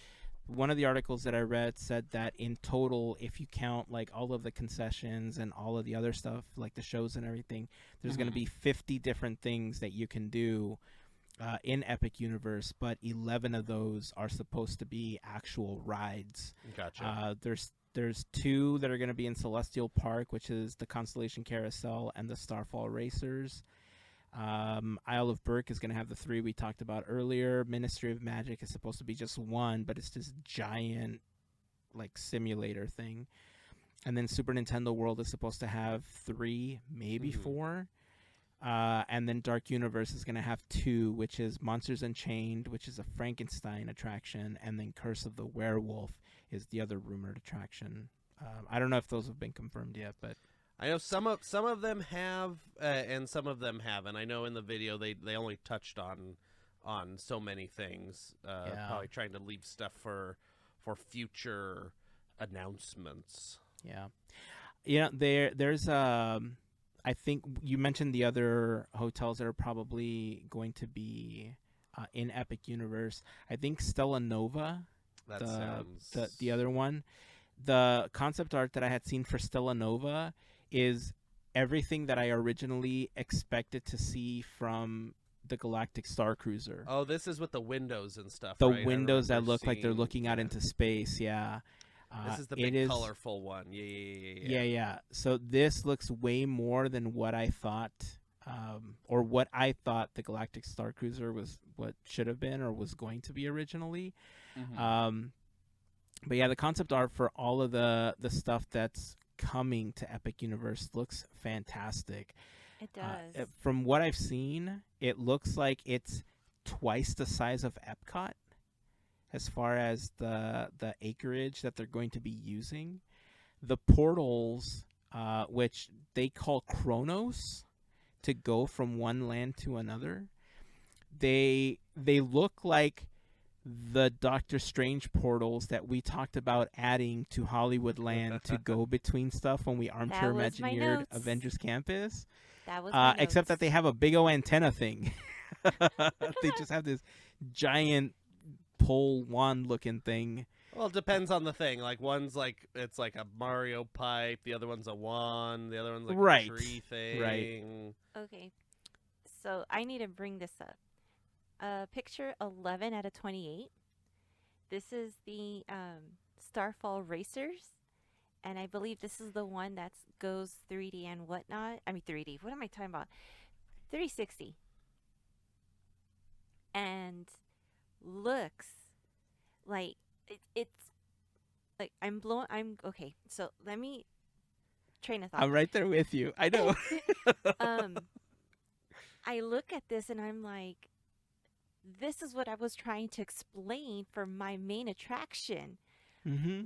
one of the articles that I read said that in total, if you count like all of the concessions and all of the other stuff, like the shows and everything, there's going to be 50 different things that you can do in Epic Universe, but 11 of those are supposed to be actual rides. Gotcha. There's 2 that are going to be in Celestial Park, which is the Constellation Carousel and the Starfall Racers. Isle of Berk is going to have the 3 we talked about earlier. Ministry of Magic is supposed to be just 1, but it's this giant like simulator thing. And then Super Nintendo World is supposed to have 3, maybe 4. And then Dark Universe is going to have 2, which is Monsters Unchained, which is a Frankenstein attraction, and then Curse of the Werewolf is the other rumored attraction. I don't know if those have been confirmed yet, but I know some of them have, and some of them haven't. I know in the video they only touched on so many things, probably trying to leave stuff for future announcements. Yeah, there's I think you mentioned the other hotels that are probably going to be in Epic Universe. I think Stella Nova, the other one. The concept art that I had seen for Stella Nova is everything that I originally expected to see from the Galactic Star Cruiser. Oh, this is with the windows and stuff. The right? windows that look like they're looking out into space. Yeah. This is the big colorful one. Yeah. So this looks way more than what I thought, or what I thought the Galactic Star Cruiser was, what should have been or was going to be originally. But yeah, the concept art for all of the stuff that's coming to Epic Universe looks fantastic. It does. From what I've seen, it looks like it's twice the size of Epcot as far as the acreage that they're going to be using. The portals, which they call Chronos, to go from one land to another, they look like the Doctor Strange portals that we talked about adding to Hollywood Land to go between stuff when we Armchair Imagineered Avengers Campus. That was my except notes. that they have a big old antenna thing. They just have this giant pole wand looking thing. Well, it depends on the thing. Like one's like it's like a Mario pipe, the other one's a wand, the other one's like a tree thing. Right. Okay, so I need to bring this up. Picture 11 out of 28. This is the Starfall Racers, and I believe this is the one that goes 3D and whatnot. I mean 3D. What am I talking about? 360. And looks like it's like I'm okay. So let me train of thought. I'm right there with you. I know. I look at this and I'm like, this is what I was trying to explain for my main attraction.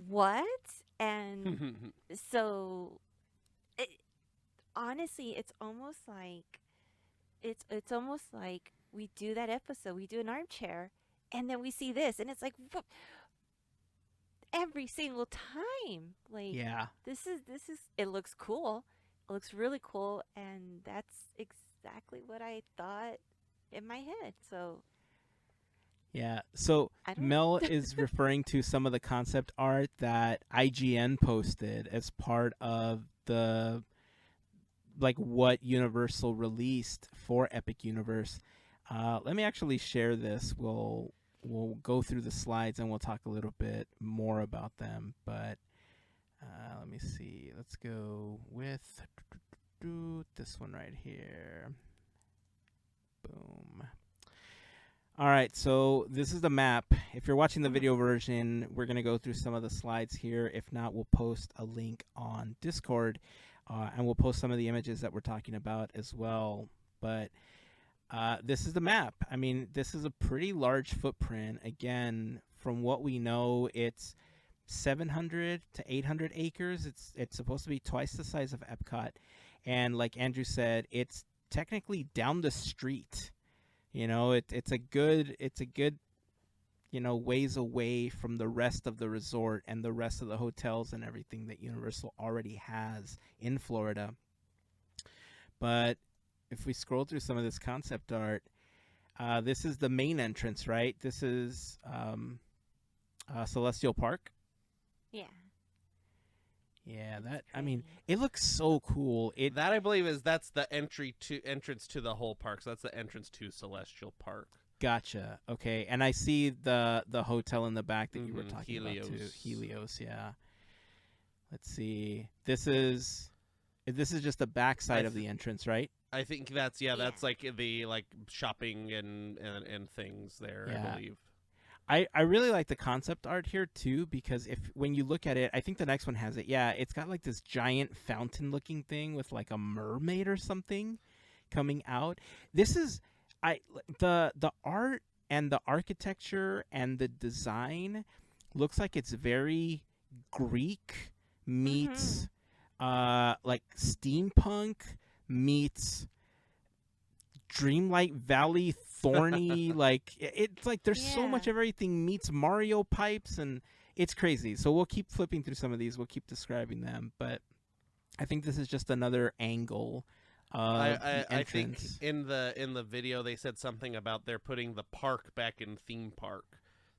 What? And so honestly, it's almost like we do that episode, we do an armchair, and then we see this, and it's like every single time. Like, this is it looks cool. It looks really cool, and that's exactly what I thought in my head. So so Mel is referring to some of the concept art that IGN posted as part of the what Universal released for Epic Universe. Let me actually share this. We'll go through the slides and we'll talk a little bit more about them. But let me see. Let's go with this one right here. Boom. All right, so this is the map. If you're watching the video version, we're going to go through some of the slides here. If not, we'll post a link on Discord, and we'll post some of the images that we're talking about as well. But this is the map. I mean, this is a pretty large footprint. Again, from what we know, it's 700 to 800 acres. It's supposed to be twice the size of Epcot. And like Andrew said, it's technically down the street. You know, it's a good ways away from the rest of the resort and the rest of the hotels and everything that Universal already has in Florida. But if we scroll through some of this concept art, this is the main entrance, right? This is Celestial Park. Yeah, I mean, it looks so cool. That I believe that's the entrance to the whole park. So that's the entrance to Celestial Park. Gotcha. Okay, and I see the hotel in the back that you were talking Helios. about too. Helios, yeah. Let's see. This is just the back side of the entrance, right? I think that's like the shopping and things there. Yeah. I believe. I really like the concept art here too, because when you look at it, I think the next one has it. Yeah, it's got like this giant fountain looking thing with like a mermaid or something coming out. This is the art and the architecture and the design looks like it's very Greek meets like steampunk meets Dreamlight Valley thorny like it's like there's so much of everything meets Mario pipes, and it's crazy. So we'll keep flipping through some of these, we'll keep describing them, but I think this is just another angle of the I think entrance. in the video they said something about they're putting the park back in theme park.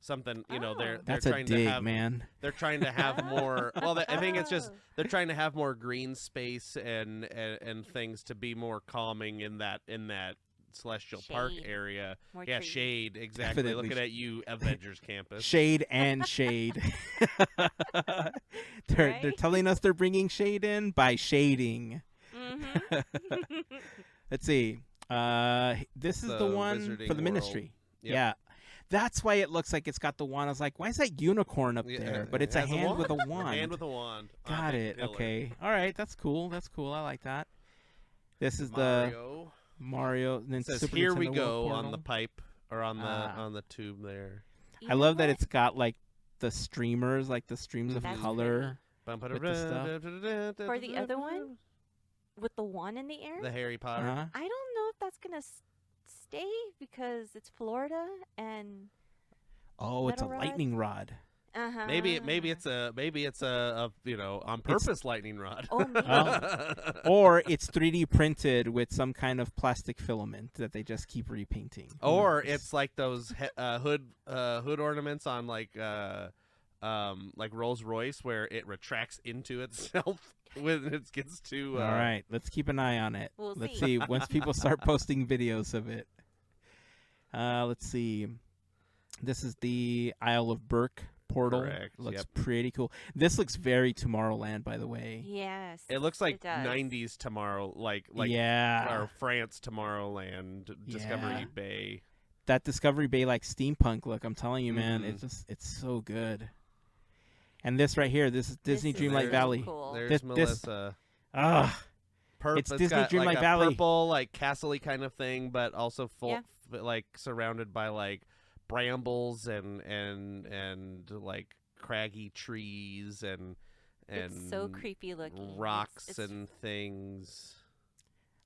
Something, you know, they're That's trying a dig, to have man. They're trying to have more. Well, I think it's just they're trying to have more green space and things to be more calming in that Celestial Park area. More Yeah, trees. shade, exactly. Definitely. Looking at you, Avengers Campus. Shade and shade. They're Right? telling us they're bringing shade in by shading. Let's see. This is the The one Wizarding for the World. ministry. Yep. Yeah. That's why it looks like it's got the wand. I was like, why is that unicorn up Yeah, there? But it's it a has hand with a A wand. hand with a wand. Got big it. pillar. Okay. All right. That's cool. That's cool. I like that. This is Mario. the Mario. And then It says, Super "Here we Nintendo go" World on the portal. pipe or on the Ah. on the tube there. You I know love that what? it's got like the streamers, like the streams of That's color. Bum, With the stuff. For the other one, with the wand in the air, the Harry Potter. Uh-huh. I don't know if that's gonna stay because it's Florida and Oh, it's a Metal rod? lightning rod. Maybe it's a you know on purpose lightning rod. Oh, maybe. Or it's 3D printed with some kind of plastic filament that they just keep repainting. Who Or knows? it's like those hood ornaments on like Rolls Royce where it retracts into itself when it gets to. All right, let's keep an eye on it. We'll Let's see. see once people start posting videos of it. Let's see. This is the Isle of Burke portal. Correct, Looks yep. pretty cool. This looks very Tomorrowland, by the way. Yes. It looks like it does. 90s tomorrow, like yeah, or France Tomorrowland, Discovery Yeah. Bay. that Discovery Bay like steampunk look. I'm telling you, man, Mhm. it's so good. And this right here, this is Disney is Dreamlight so Valley. Cool. There's This- Melissa. Ah, It's Disney got Dreamlight like a Valley. purple, like castle-y kind of thing, but also full, Yeah. like surrounded by like brambles and like craggy trees and It's so creepy looking. rocks It's and things.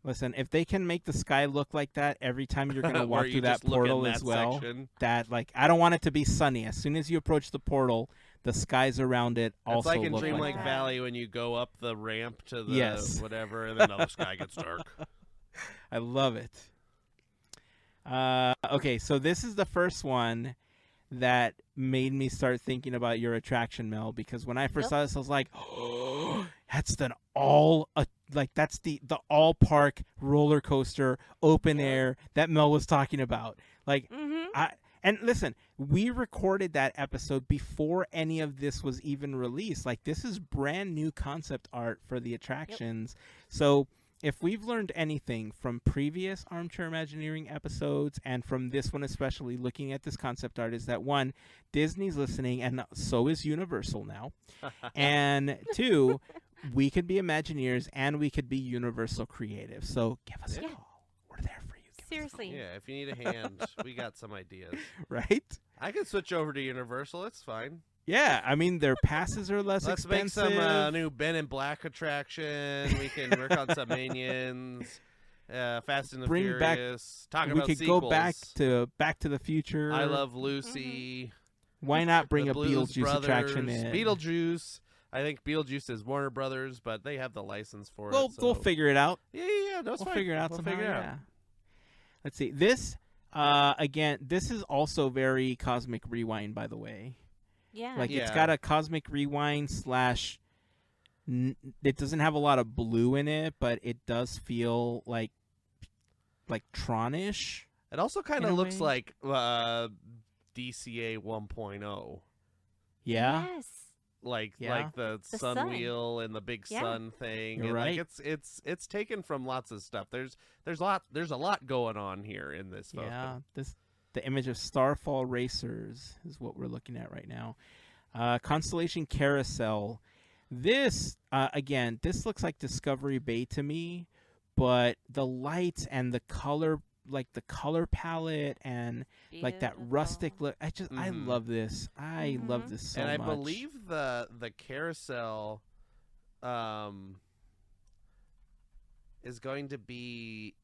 listen, if they can make the sky look like that every time you're gonna Where walk you through that just look in portal that as well, section. that like I don't want it to be sunny. As soon as you approach the portal, the skies around it It's also like in look Dreamlike like that. Valley when you go up the ramp to the Yes. whatever, and then the sky gets dark. I love it. Okay, so this is the first one that made me start thinking about your attraction, Mel, because when I first Yep. saw this, I was like, oh, that's the that's the all park roller coaster open Yep. air that Mel was talking about. Like, Mm-hmm. and listen, we recorded that episode before any of this was even released. Like, this is brand new concept art for the attractions. So if we've learned anything from previous Armchair Imagineering episodes and from this one especially, looking at this concept art, is that one, Disney's listening, and so is Universal now. And two, we could be Imagineers and we could be Universal creative. So give us a Yeah. call. We're there for you. Give us a Seriously. Yeah, if you need a hand, we got some ideas. call. Right? I can switch over to Universal. It's fine. Yeah, I mean, their passes are less Let's make expensive. some new Ben in Black attraction. We can work on some Minions. Fast and the Bring back- Furious. Talk we about could sequels. go Back to the Future. I Love Lucy. Why not bring the a Blues Beetlejuice Brothers, attraction in? Beetlejuice. I think Beetlejuice is Warner Brothers, but they have the license for We'll it. So. figure it out. Yeah. No, it's We'll fine. figure it out We'll somehow. figure it out. Yeah. Let's see. This again. This is also very Cosmic Rewind, by the way. Yeah. Like it's Yeah. got a Cosmic Rewind slash. It doesn't have a lot of blue in it, but it does feel like Tronish. It also kind In of a looks way. like DCA 1.0. Yeah. Yes. Like Yeah. the The sun sun. wheel and the big Yeah. sun thing. You're and right. Like it's taken from lots of stuff. There's a lot going on here in this photo. Yeah. the image of Starfall Racers is what we're looking at right now. Constellation Carousel. This, again, this looks like Discovery Bay to me, but the lights and the color, like the color palette and like that rustic look, I love this. I love this so much. And I believe the carousel is going to be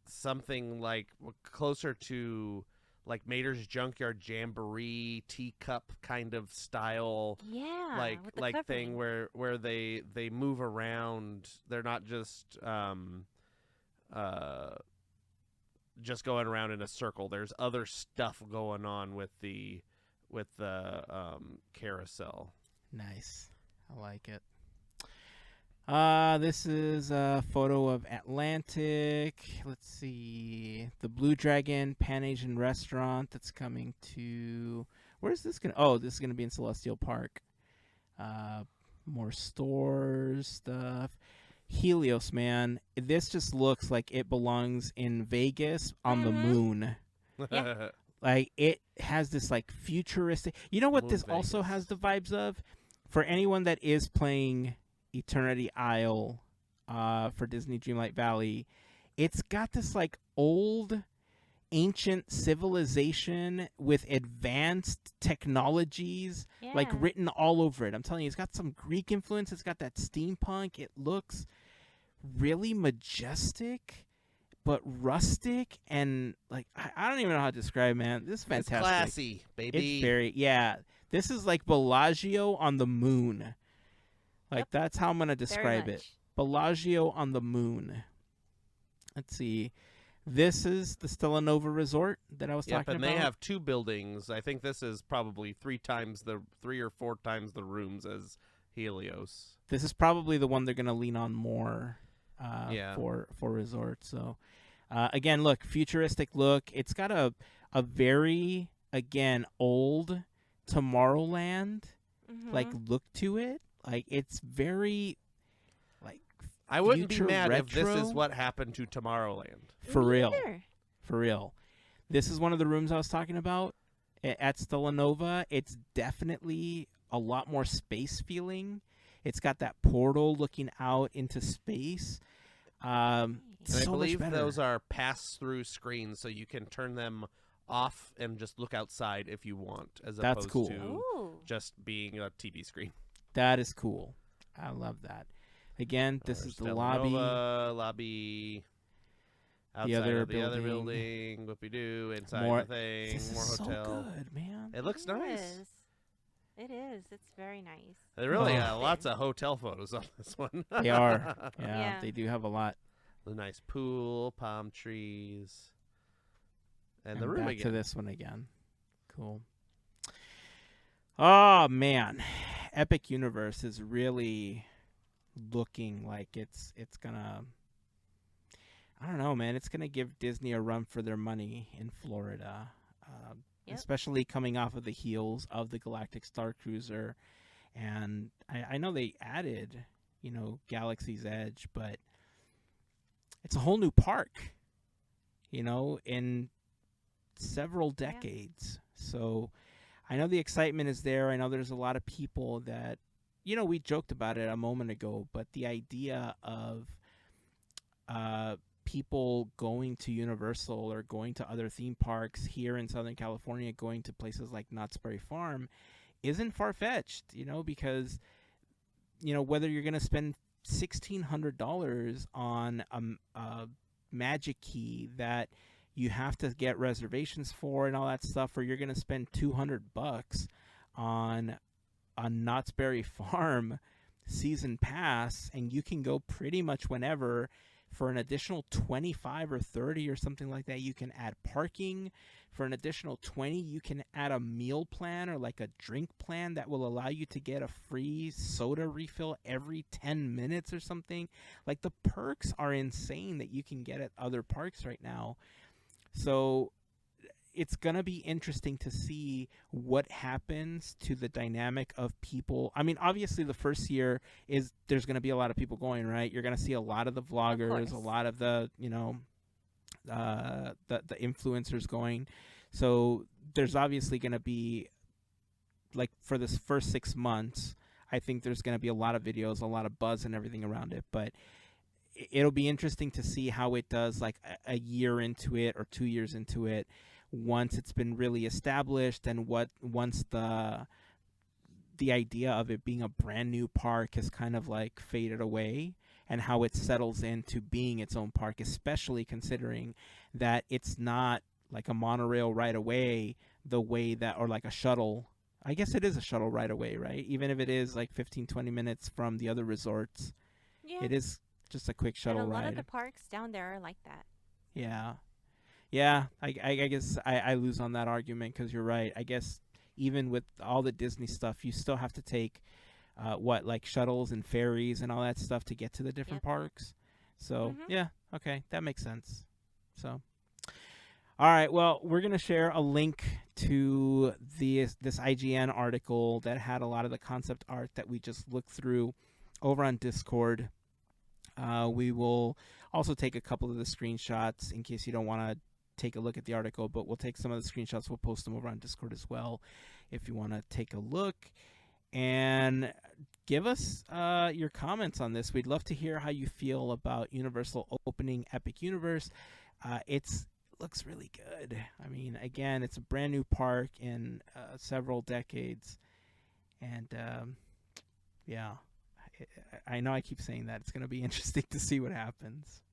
something like closer to like Mater's Junkyard Jamboree teacup kind of style, like thing where they move around. They're not just going around in a circle. There's other stuff going on with the carousel. Nice, I like it. This is a photo of Atlantic. Let's see. The Blue Dragon Pan Asian restaurant that's coming to... Where's this going to... Oh, this is going to be in Celestial Park. More stores, stuff. Helios, man. This just looks like it belongs in Vegas on the moon. Yeah. Like, it has this, like, futuristic... You know what Moon this Vegas. also has the vibes of? For anyone that is playing Eternity Isle for Disney Dreamlight Valley, it's got this like old ancient civilization with advanced technologies like written all over it. I'm telling you, it's got some Greek influence. It's got that steampunk. It looks really majestic but rustic, and like I don't even know how to describe it, man. This is fantastic. It's classy, baby. It's very, this is like Bellagio on the moon. Like, that's how I'm going to describe it. Bellagio on the moon. Let's see. This is the Stella Nova Resort that I was talking about. And they have two buildings. I think this is probably 3 or 4 times the rooms as Helios. This is probably the one they're going to lean on more for resorts. So, again, look, futuristic look. It's got a very, again, old Tomorrowland like look to it. Like, it's very, like, I wouldn't be mad retro. if this is what happened to Tomorrowland. For real. For real. This is one of the rooms I was talking about at Stella Nova. It's definitely a lot more space feeling. It's got that portal looking out into space. And so I believe much better. those are pass-through screens, so you can turn them off and just look outside if you want, as That's opposed cool. to just being a TV screen. That is cool. I love that. Again, this is the Stella lobby. Nova, lobby. Outside of the other building. Whoopie-doo. Inside More- the thing. This More is hotel. so good, man. It looks nice. It is. It's very nice. They really Oh. got lots of hotel photos on this one. They are. Yeah, Yeah. they do have a lot. The nice pool, palm trees. And the And room back again. to this one again. Cool. Oh, man. Epic Universe is really looking like it's gonna... I don't know, man. It's gonna give Disney a run for their money in Florida. Especially coming off of the heels of the Galactic Star Cruiser. And I know they added, Galaxy's Edge, but it's a whole new park, in several decades. So I know the excitement is there. I know there's a lot of people that, we joked about it a moment ago, but the idea of people going to Universal or going to other theme parks here in Southern California, going to places like Knott's Berry Farm isn't far-fetched, because, whether you're going to spend $1,600 on a Magic Key that you have to get reservations for and all that stuff, or you're going to spend $200 on a Knott's Berry Farm season pass, and you can go pretty much whenever. For an additional $25 or $30 or something like that, you can add parking. For an additional $20, you can add a meal plan or like a drink plan that will allow you to get a free soda refill every 10 minutes or something. Like, the perks are insane that you can get at other parks right now. So it's going to be interesting to see what happens to the dynamic of people. I mean, obviously the first year there's going to be a lot of people going, right? You're going to see a lot of the vloggers, a lot of the, the influencers going. So there's obviously going to be, like, for this first 6 months, I think there's going to be a lot of videos, a lot of buzz and everything around it. But it'll be interesting to see how it does, like a year into it or 2 years into it, once it's been really established, and once the idea of it being a brand new park has kind of like faded away, and how it settles into being its own park, especially considering that it's not like a monorail right away, the way that, or like a shuttle. I guess it is a shuttle right away, right? Even if it is like 15-20 minutes from the other resorts, Yeah. it is just a quick shuttle and a lot ride. of the parks down there are like that. Yeah. Yeah, I guess I lose on that argument, because you're right. I guess even with all the Disney stuff, you still have to take like shuttles and ferries and all that stuff to get to the different parks. So yeah, okay, that makes sense. So, all right, well, we're gonna share a link to this IGN article that had a lot of the concept art that we just looked through over on Discord. We will also take a couple of the screenshots in case you don't want to take a look at the article, but we'll take some of the screenshots. We'll post them over on Discord as well if you want to take a look. And give us your comments on this. We'd love to hear how you feel about Universal opening Epic Universe. It looks really good. I mean, again, it's a brand new park in several decades. And yeah, I know I keep saying that. It's going to be interesting to see what happens.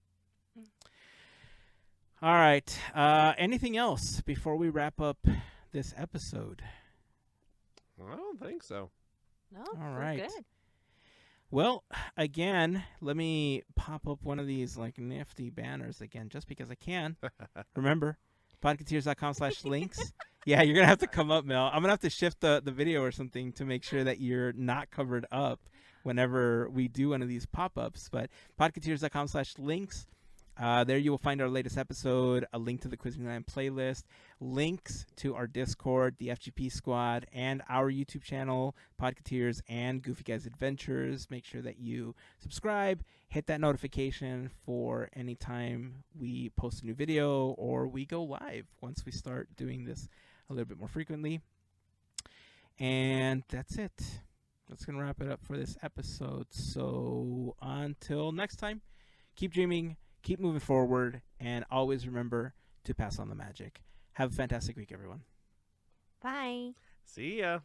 All right. Anything else before we wrap up this episode? I don't think so. No, All we're right. good. Well, again, let me pop up one of these like nifty banners again, just because I can. Remember, podketeers.com/links. Yeah, you're going to have to come up, Mel. I'm going to have to shift the video or something to make sure that you're not covered up whenever we do one of these pop-ups. But podketeers.com/links. There you will find our latest episode, a link to the Quizzing Land playlist, links to our Discord, the FGP Squad, and our YouTube channel, Podketeers and Goofy Guys Adventures. Make sure that you subscribe, hit that notification for any time we post a new video or we go live once we start doing this a little bit more frequently. And that's it. That's going to wrap it up for this episode. So until next time, keep dreaming, keep moving forward, and always remember to pass on the magic. Have a fantastic week, everyone. Bye. See ya.